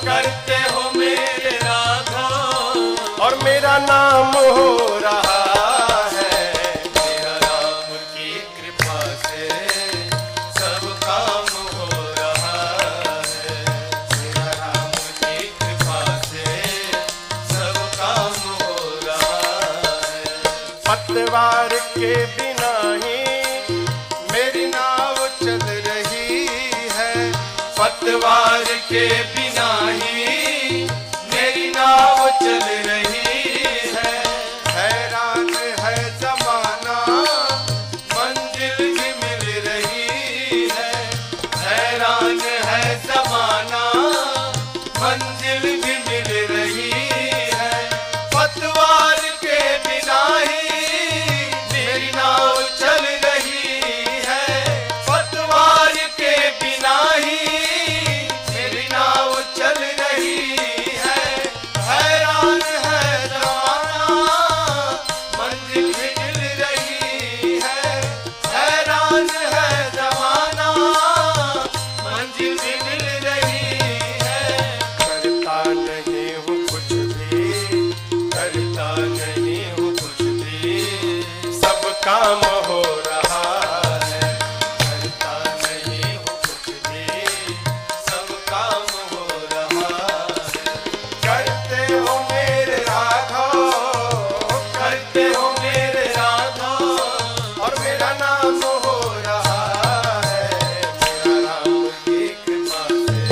करते हो मेरे राघव, और मेरा नाम हो रहा है। मेरा राम की कृपा से सब काम हो रहा है। मेरा राम की कृपा से सब काम हो रहा है। पतवार के बिना ही मेरी नाव चल रही है। पतवार के बिना ही मेरी नाव चल रही है। हैरान है जमाना, मंजिल भी मिल रही है। हैरान है जमाना, मंजिल भी मिल रही है। पतवार के बिना ही मेरी नाव चल रही है। पतवार के बिना ही मेरी नाव चल रही है। हैरान है जमाना, मंजिल भी मिल रही है। हैरान है जमाना, मंजिल भी मिल रही है। करता नहीं हूँ कुछ भी, करता नहीं हूँ कुछ भी, सब काम हो रहा है। करता नहीं हूँ कुछ भी, सब काम हो रहा है। करते हो मेरे राघव, करते हो मेरे राघव, और मेरा नाम हो रहा है। मेरा राम की कृपा से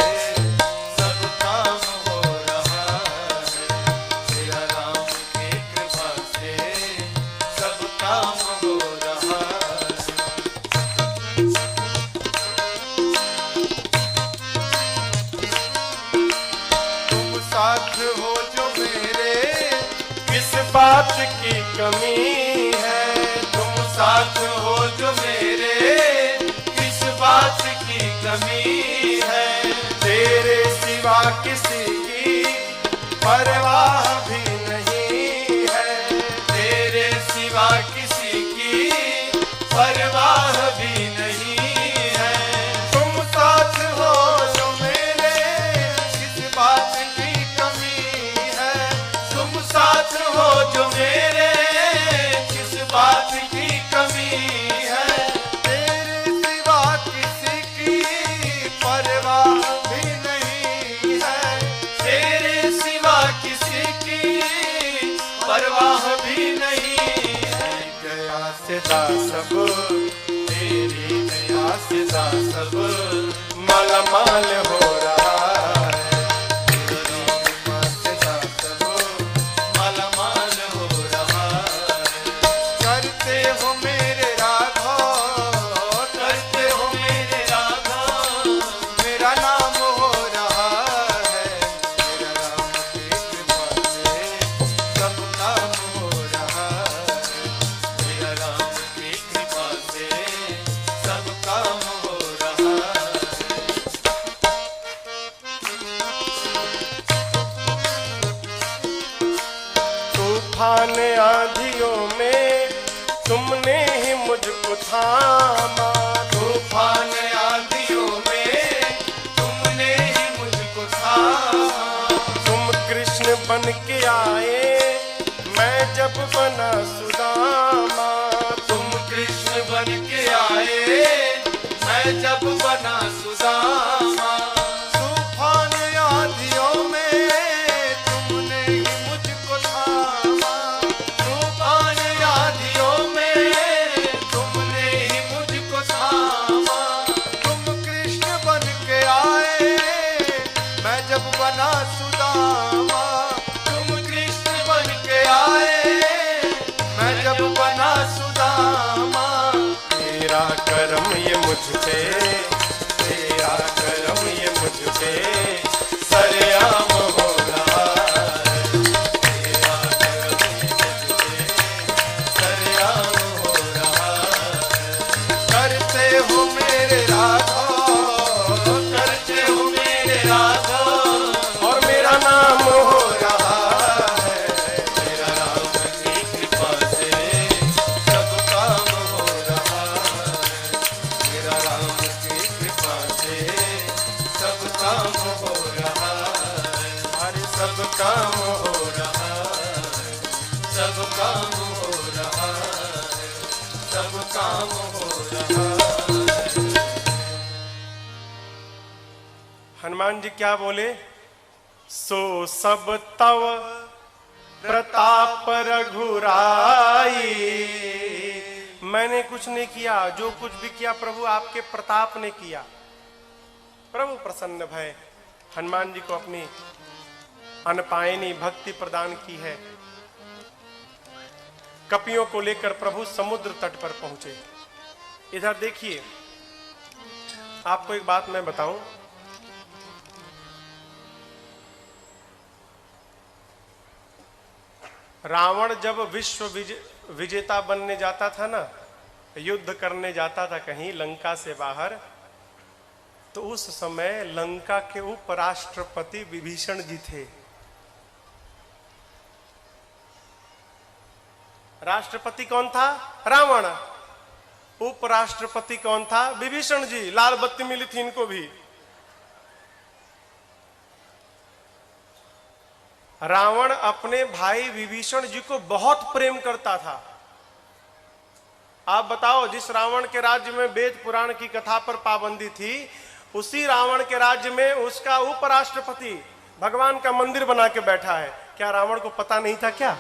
सब काम हो रहा है। मेरा राम की कृपा से सब काम हो रहा है। तुम साथ हो जो मेरे, किस बात की कमी है। तुम साथ हो जो मेरे, किस बात की कमी है। तेरे सिवा किसी की परवाह भी नहीं है। तेरे सिवा किसी की परवाह भी नहीं है। तुम साथ हो जो मेरे, किस बात की कमी है। तुम साथ हो जो मेरे, किस बात की कमी है। तेरे सिवा किसी की परवाह भी नहीं है। तेरे सिवा किसी की परवाह भी नहीं है। गया सिदा सब, तेरी दया से सब मालामाल हो रहा है। मालामाल हो रहा है। करते हो मेरे राघव, करते हो मेरे राघव, मेरा नाम हो रहा है। मेरा राम की कृपा से सब काम हो रहा है। मेरा राम की कृपा से सब काम हो रहा है। तूफान आंधियों में तुमने ही मुझको थामा। तूफान आंधियों में तुमने ही मुझको थामा। तुम कृष्ण बन के आए, मैं जब बना सुदामा। तुम कृष्ण बन के आए, मैं जब बना सुदामा। तूफान आंधियों में तुमने ही मुझको थामा। तूफान आंधियों में तुमने ही मुझको थामा। तुम कृष्ण बन के आए, मैं जब बना सुदामा। तुम कृष्ण बन के आए, मैं जब बना सुदामा। तेरा करम ये मुझ पे, तेरा करम ये मुझ पे सरेआम हो रहा है। तेरा करम ये मुझ पे सरेआम हो रहा है। करते हो मेरे काम हो रहा है, सब काम हो रहा है, सब काम हो रहा है। हनुमान जी क्या बोले? सो सब तव प्रताप रघुराई। मैंने कुछ नहीं किया, जो कुछ भी किया प्रभु आपके प्रताप ने किया। प्रभु प्रसन्न भय हनुमान जी को अपनी अनपायनी भक्ति प्रदान की है। कपियों को लेकर प्रभु समुद्र तट पर पहुंचे। इधर देखिए, आपको एक बात मैं बताऊं, रावण जब विश्व विजेता बनने जाता था ना, युद्ध करने जाता था कहीं लंका से बाहर, तो उस समय लंका के उपराष्ट्रपति विभीषण जी थे। राष्ट्रपति कौन था? रावण। उपराष्ट्रपति कौन था? विभीषण जी। लाल बत्ती मिली थी इनको भी। रावण अपने भाई विभीषण जी को बहुत प्रेम करता था। आप बताओ, जिस रावण के राज्य में वेद पुराण की कथा पर पाबंदी थी, उसी रावण के राज्य में उसका उपराष्ट्रपति भगवान का मंदिर बना के बैठा है। क्या रावण को पता नहीं था क्या?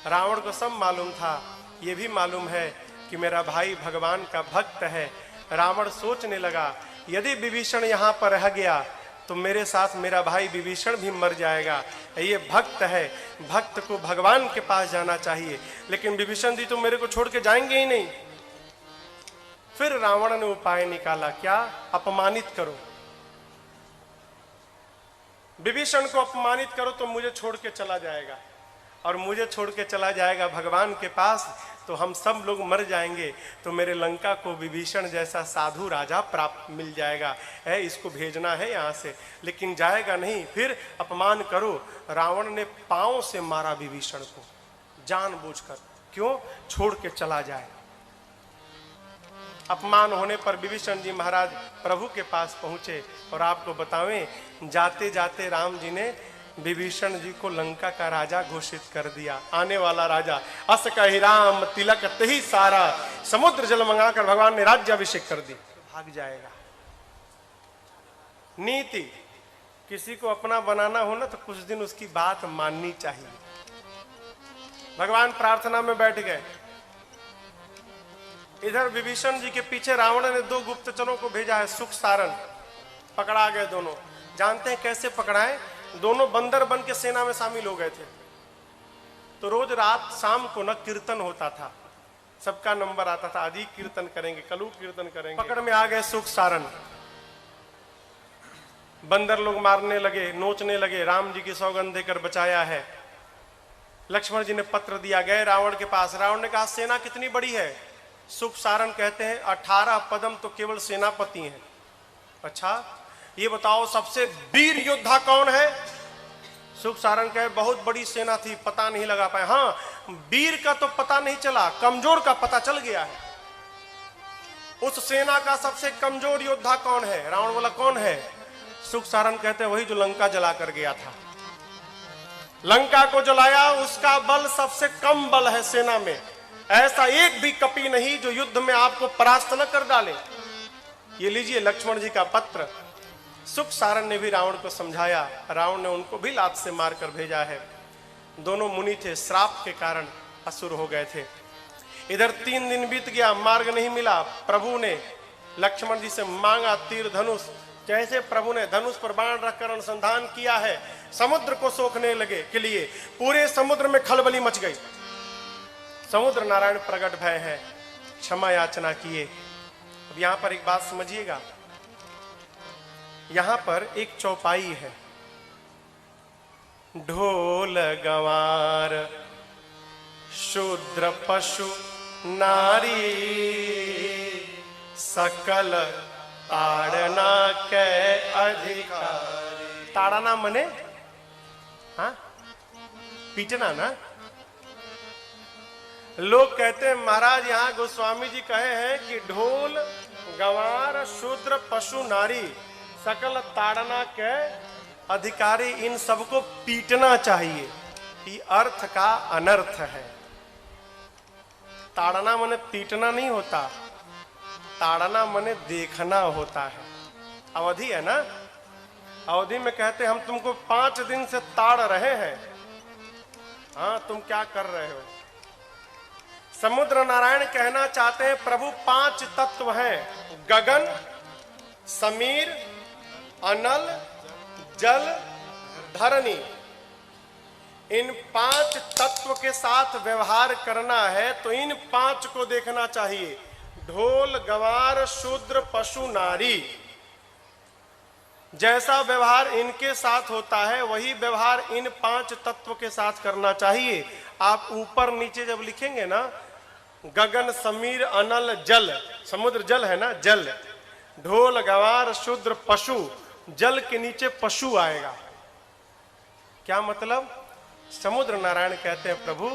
रावण को सब मालूम था। यह भी मालूम है कि मेरा भाई भगवान का भक्त है। रावण सोचने लगा, यदि विभीषण यहां पर रह गया तो मेरे साथ मेरा भाई विभीषण भी मर जाएगा। ये भक्त है, भक्त को भगवान के पास जाना चाहिए, लेकिन विभीषण जी तो मेरे को छोड़ के जाएंगे ही नहीं। फिर रावण ने उपाय निकाला, क्या? अपमानित करो, विभीषण को अपमानित करो तो मुझे छोड़ के चला जाएगा, और मुझे छोड़ के चला जाएगा भगवान के पास तो हम सब लोग मर जाएंगे, तो मेरे लंका को विभीषण जैसा साधु राजा प्राप्त मिल जाएगा। है, इसको भेजना है यहाँ से, लेकिन जाएगा नहीं। फिर अपमान करो। रावण ने पांव से मारा विभीषण को जानबूझकर। क्यों? छोड़ के चला जाए। अपमान होने पर विभीषण जी महाराज प्रभु के पास पहुंचे, और आपको बतावें, जाते जाते राम जी ने विभीषण जी को लंका का राजा घोषित कर दिया। आने वाला राजा। अस कहि राम तिलक तही सारा, समुद्र जल मंगाकर भगवान ने राज्याभिषेक कर दी। भाग जाएगा। नीति, किसी को अपना बनाना हो ना तो कुछ दिन उसकी बात माननी चाहिए। भगवान प्रार्थना में बैठ गए। इधर विभीषण जी के पीछे रावण ने 2 गुप्तचरों को भेजा है, सुख सारण। पकड़ा गए दोनों। जानते हैं कैसे पकड़ाए? दोनों बंदर बन के सेना में शामिल हो गए थे। तो रोज रात शाम को न कीर्तन होता था, सबका नंबर आता था, आदि कीर्तन करेंगे, कलू कीर्तन करेंगे। पकड़ में आ गए सुख सारण। बंदर लोग मारने लगे, नोचने लगे। राम जी की सौगंध देकर बचाया है। लक्ष्मण जी ने पत्र दिया, गए रावण के पास। रावण ने कहा, सेना कितनी बड़ी है? सुख सारण कहते हैं 18 पदम तो केवल सेनापति हैं। अच्छा, ये बताओ सबसे वीर योद्धा कौन है? सुख सारण कहे, बहुत बड़ी सेना थी, पता नहीं लगा पाए। हाँ, वीर का तो पता नहीं चला, कमजोर का पता चल गया है। उस सेना का सबसे कमजोर योद्धा कौन है? रावण बोला, कौन है? सुख सारण कहते हैं, वही जो लंका जला कर गया था। लंका को जलाया, उसका बल सबसे कम बल है सेना में। ऐसा एक भी कपि नहीं जो युद्ध में आपको परास्त न कर डाले। ये लीजिए लक्ष्मण जी का पत्र। सुख सारण ने भी रावण को समझाया। रावण ने उनको भी लात से मारकर भेजा है। दोनों मुनि थे, श्राप के कारण असुर हो गए थे। इधर 3 दिन बीत गया, मार्ग नहीं मिला। प्रभु ने लक्ष्मण जी से मांगा तीर धनुष। जैसे प्रभु ने धनुष पर बाण रखकर अनुसंधान किया है, समुद्र को सोखने लगे के लिए पूरे समुद्र में खलबली मच गई। समुद्र नारायण प्रकट भय है, क्षमा याचना किए। अब यहां पर एक बात समझिएगा, यहां पर एक चौपाई है। ढोल गंवार शूद्र पशु नारी, सकल ताड़ना के अधिकारी। ताड़ना मने हाँ पीटना ना। लोग कहते हैं महाराज यहाँ गोस्वामी जी कहे हैं कि ढोल गंवार शूद्र पशु नारी सकल ताड़ना के अधिकारी, इन सबको पीटना चाहिए। ये अर्थ का अनर्थ है। ताड़ना माने पीटना नहीं होता, ताड़ना माने देखना होता है। अवधि है ना, अवधि में कहते हम तुमको 5 दिन से ताड़ रहे हैं, हाँ तुम क्या कर रहे हो। समुद्र नारायण कहना चाहते हैं प्रभु 5 तत्व हैं, गगन, समीर, अनल, जल, धरणी। इन 5 तत्व के साथ व्यवहार करना है तो इन 5 को देखना चाहिए। ढोल, गवार, शूद्र, पशु, नारी। जैसा व्यवहार इनके साथ होता है वही व्यवहार इन 5 तत्व के साथ करना चाहिए। आप ऊपर नीचे जब लिखेंगे ना, गगन, समीर, अनल, जल, समुद्र जल है ना, जल, ढोल, गवार, शूद्र, पशु, जल के नीचे पशु आएगा। क्या मतलब? समुद्र नारायण कहते हैं प्रभु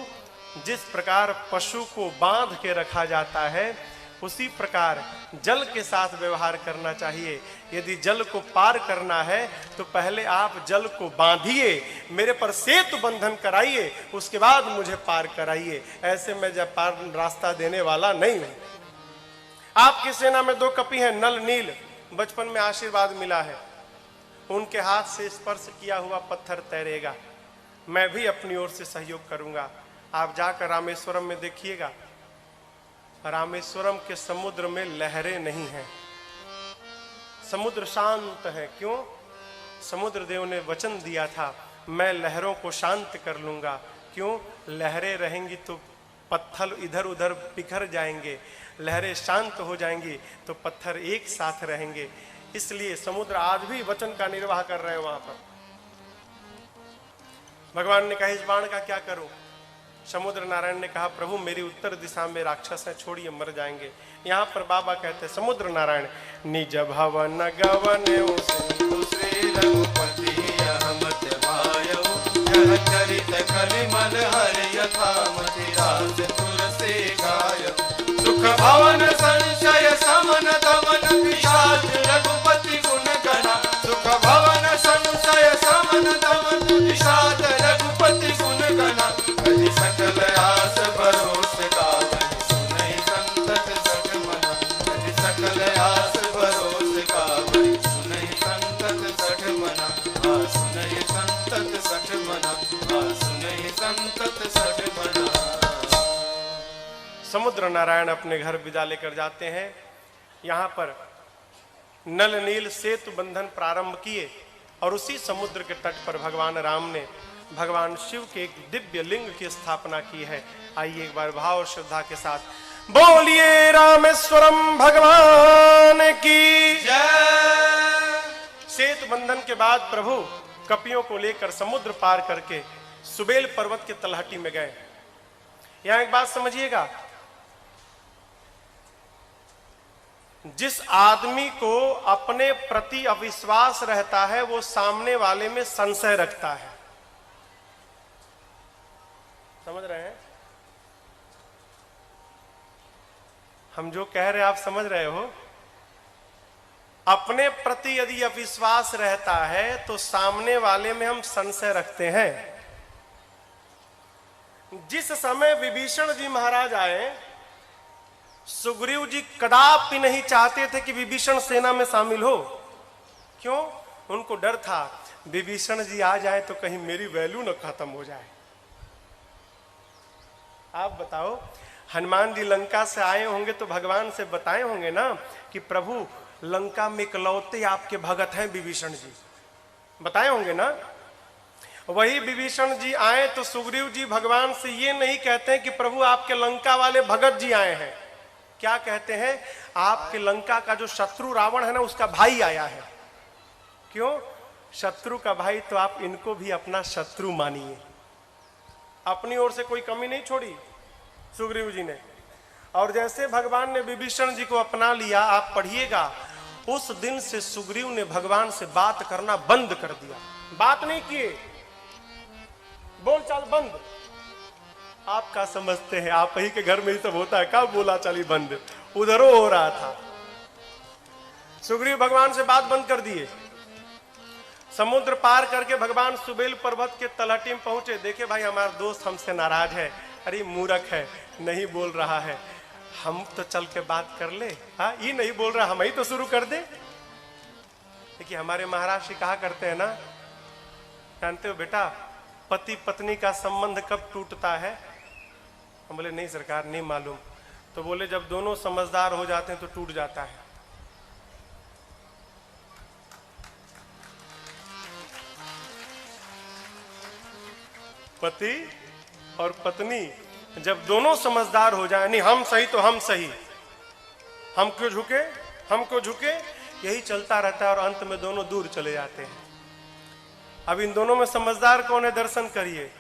जिस प्रकार पशु को बांध के रखा जाता है उसी प्रकार जल के साथ व्यवहार करना चाहिए। यदि जल को पार करना है तो पहले आप जल को बांधिए, मेरे पर सेतु बंधन कराइए, उसके बाद मुझे पार कराइए। ऐसे मैं जब पार रास्ता देने वाला नहीं हूं। आपकी सेना में 2 कपि हैं, नल, नील, बचपन में आशीर्वाद मिला है, उनके हाथ से स्पर्श किया हुआ पत्थर तैरेगा। मैं भी अपनी ओर से सहयोग करूंगा। आप जाकर रामेश्वरम में देखिएगा, रामेश्वरम के समुद्र में लहरें नहीं हैं, समुद्र शांत है। क्यों? समुद्र देव ने वचन दिया था मैं लहरों को शांत कर लूंगा। क्यों? लहरें रहेंगी तो पत्थर इधर उधर बिखर जाएंगे, लहरें शांत हो जाएंगी तो पत्थर एक साथ रहेंगे। इसलिए समुद्र आज भी वचन का निर्वाह कर रहे हैं वहां पर। भगवान ने कहा इस बाण का क्या करूं? समुद्र नारायण ने कहा प्रभु मेरी उत्तर दिशा में राक्षस हैं, छोड़िए मर जाएंगे। यहाँ पर बाबा कहते हैं समुद्र नारायण निज भवन गवन श्री रघुपति अहमत भायौ, यह चरित कलिमल हरि यथामति रास तुलसी गायौ। सुख भवन संशय समन दमन पिशाच रघुपति गुण गणा। सुख भवन संशय समन दमन पिशाच रघुपति गुण गणा। कलि सकल आस भरोस गावहि सुनहि संतत सठ मना। कलि सकल आस भरोस गावहि सुनहि संतत सठ मना। आ सुनहि संतत सठ मना। आ सुनहि संतत सठ मना। समुद्र नारायण अपने घर विदा लेकर जाते हैं। यहाँ पर नल नील सेतु बंधन प्रारंभ किए और उसी समुद्र के तट पर भगवान राम ने भगवान शिव के एक दिव्य लिंग की स्थापना की है। आइए एक बार भाव और श्रद्धा के साथ बोलिए रामेश्वरम भगवान की जय। सेतु बंधन के बाद प्रभु कपियों को लेकर समुद्र पार करके सुबेल पर्वत के तलहटी में गए। यहां एक बात समझिएगा, जिस आदमी को अपने प्रति अविश्वास रहता है वो सामने वाले में संशय रखता है। समझ रहे हैं? हम जो कह रहे हैं आप समझ रहे हो? अपने प्रति यदि अविश्वास रहता है तो सामने वाले में हम संशय रखते हैं। जिस समय विभीषण जी महाराज आए, सुग्रीव जी कदापि नहीं चाहते थे कि विभीषण सेना में शामिल हो। क्यों? उनको डर था विभीषण जी आ जाए तो कहीं मेरी वैल्यू न खत्म हो जाए। आप बताओ, हनुमान जी लंका से आए होंगे तो भगवान से बताए होंगे ना कि प्रभु लंका में इकलौते आपके भगत हैं विभीषण जी, बताए होंगे ना। वही विभीषण जी आए तो सुग्रीव जी भगवान से ये नहीं कहते हैं कि प्रभु आपके लंका वाले भगत जी आए हैं। क्या कहते हैं? आपके लंका का जो शत्रु रावण है ना उसका भाई आया है। क्यों? शत्रु का भाई तो आप इनको भी अपना शत्रु मानिए। अपनी ओर से कोई कमी नहीं छोड़ी सुग्रीव जी ने। और जैसे भगवान ने विभीषण जी को अपना लिया, आप पढ़िएगा, उस दिन से सुग्रीव ने भगवान से बात करना बंद कर दिया। बात नहीं किए, बोलचाल बंद। आप क्या समझते हैं? आप ही के घर में ही सब होता है, कब बोला चाली बंद? उधरों हो रहा था। सुग्रीव भगवान से बात बंद कर दिए। समुद्र पार करके भगवान सुबेल पर्वत के तलहटी में पहुंचे। देखे भाई हमारा दोस्त हमसे नाराज है, अरे मूर्ख है, नहीं बोल रहा है, हम तो चल के बात कर ले। हाँ, ये नहीं बोल रहा, हम ही तो शुरू कर दे। देखिए हमारे महाराज जी कहा करते हैं ना, जानते हो बेटा पति पत्नी का संबंध कब टूटता है? हम बोले नहीं सरकार, नहीं मालूम। तो बोले जब दोनों समझदार हो जाते हैं तो टूट जाता है। पति और पत्नी जब दोनों समझदार हो जाए, नहीं हम सही तो हम सही, हम क्यों झुके, हम क्यों झुके, यही चलता रहता है और अंत में दोनों दूर चले जाते हैं। अब इन दोनों में समझदार कौन है? दर्शन करिए।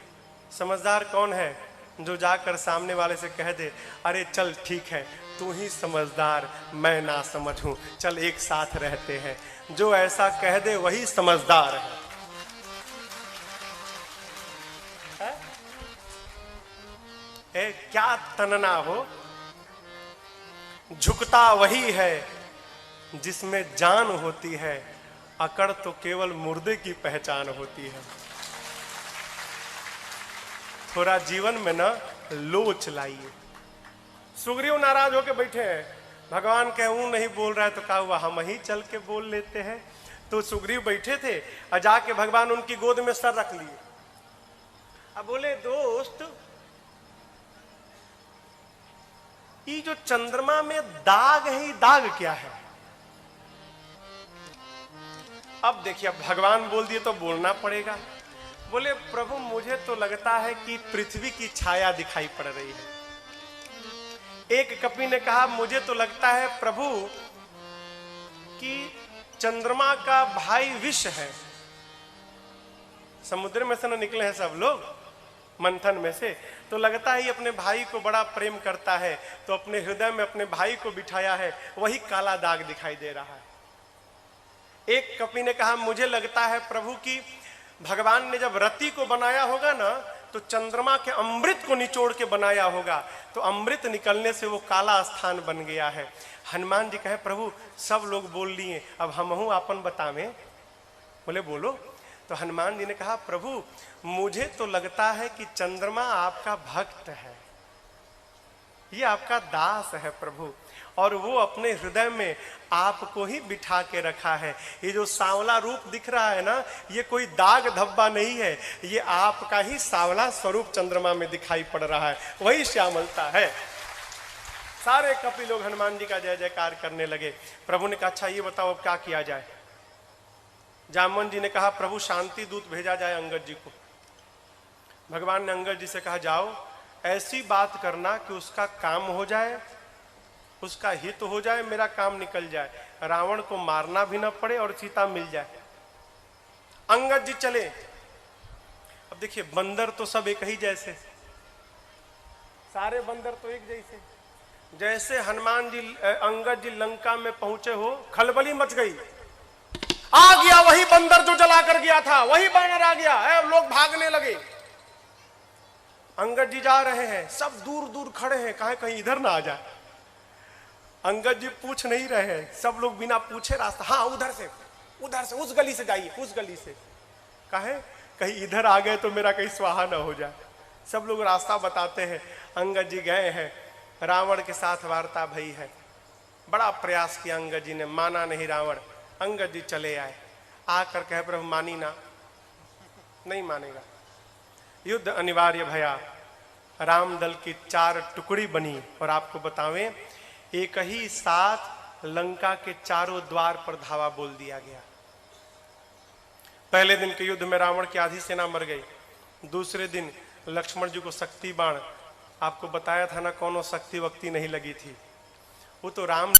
समझदार कौन है? जो जाकर सामने वाले से कह दे, अरे चल ठीक है, तू ही समझदार, मैं ना समझ हूं, चल एक साथ रहते हैं। जो ऐसा कह दे वही समझदार है। क्या तनना हो, झुकता वही है जिसमें जान होती है, अकड़ तो केवल मुर्दे की पहचान होती है। थोड़ा जीवन में ना लोच लाइए। सुग्रीव नाराज होके बैठे हैं, भगवान कहूं नहीं बोल रहा है तो कहा हुआ हम ही चल के बोल लेते हैं। तो सुग्रीव बैठे थे और जाके भगवान उनकी गोद में सर रख लिए। अब बोले दोस्त, ये जो चंद्रमा में दाग है, ये दाग क्या है? अब देखिए, अब भगवान बोल दिए तो बोलना पड़ेगा। बोले प्रभु मुझे तो लगता है कि पृथ्वी की छाया दिखाई पड़ रही है। एक कपि ने कहा मुझे तो लगता है प्रभु कि चंद्रमा का भाई विष है। समुद्र में से न निकले हैं सब लोग, मंथन में से, तो लगता है ये अपने भाई को बड़ा प्रेम करता है, तो अपने हृदय में अपने भाई को बिठाया है, वही काला दाग दिखाई दे रहा है। एक कपि ने कहा मुझे लगता है प्रभु कि भगवान ने जब रति को बनाया होगा ना, तो चंद्रमा के अमृत को निचोड़ के बनाया होगा, तो अमृत निकलने से वो काला स्थान बन गया है। हनुमान जी कहे प्रभु सब लोग बोल लिए, अब हमहू आपन बतावें। बोले बोलो। तो हनुमान जी ने कहा प्रभु मुझे तो लगता है कि चंद्रमा आपका भक्त है, ये आपका दास है प्रभु, और वो अपने हृदय में आपको ही बिठा के रखा है। ये जो सांवला रूप दिख रहा है ना, ये कोई दाग धब्बा नहीं है, ये आपका ही सांवला स्वरूप चंद्रमा में दिखाई पड़ रहा है, वही श्यामलता है। सारे कपि लोग हनुमान जी का जय जयकार करने लगे। प्रभु ने कहा अच्छा ये बताओ अब क्या किया जाए? जामवन जी ने कहा प्रभु शांति दूत भेजा जाए अंगद जी को। भगवान ने अंगद जी से कहा जाओ, ऐसी बात करना कि उसका काम हो जाए, उसका हित हो जाए, मेरा काम निकल जाए, रावण को मारना भी ना पड़े और सीता मिल जाए। अंगद जी चले। अब देखिए बंदर तो सब एक ही जैसे, सारे बंदर तो एक जैसे। जैसे हनुमान जी अंगद जी लंका में पहुंचे हो, खलबली मच गई। आ गया वही बंदर जो जला कर गया था, वही बानर आ गया, लोग भागने लगे। अंगद जी जा रहे हैं, सब दूर दूर खड़े हैं, कहे कहीं इधर ना आ जाए। अंगद जी पूछ नहीं रहे हैं, सब लोग बिना पूछे रास्ता, हाँ उधर से उस गली से जाइए, उस गली से। कहे कहीं इधर आ गए तो मेरा कहीं स्वाहा ना हो जाए। सब लोग रास्ता बताते हैं। अंगद जी गए हैं, रावण के साथ वार्ता भई है। बड़ा प्रयास किया अंगद जी ने, माना नहीं रावण। अंगद जी चले आए, आकर कहे प्रभु मानी ना, नहीं मानेगा। युद्ध अनिवार्य भया, राम दल की 4 टुकड़ी बनी, और आपको बतावें एक ही साथ लंका के चारों द्वार पर धावा बोल दिया गया। पहले दिन के युद्ध में रावण की आधी सेना मर गई। दूसरे दिन लक्ष्मण जी को शक्ति बाण, आपको बताया था ना, कोनो शक्ति वक्ति नहीं लगी थी, वो तो राम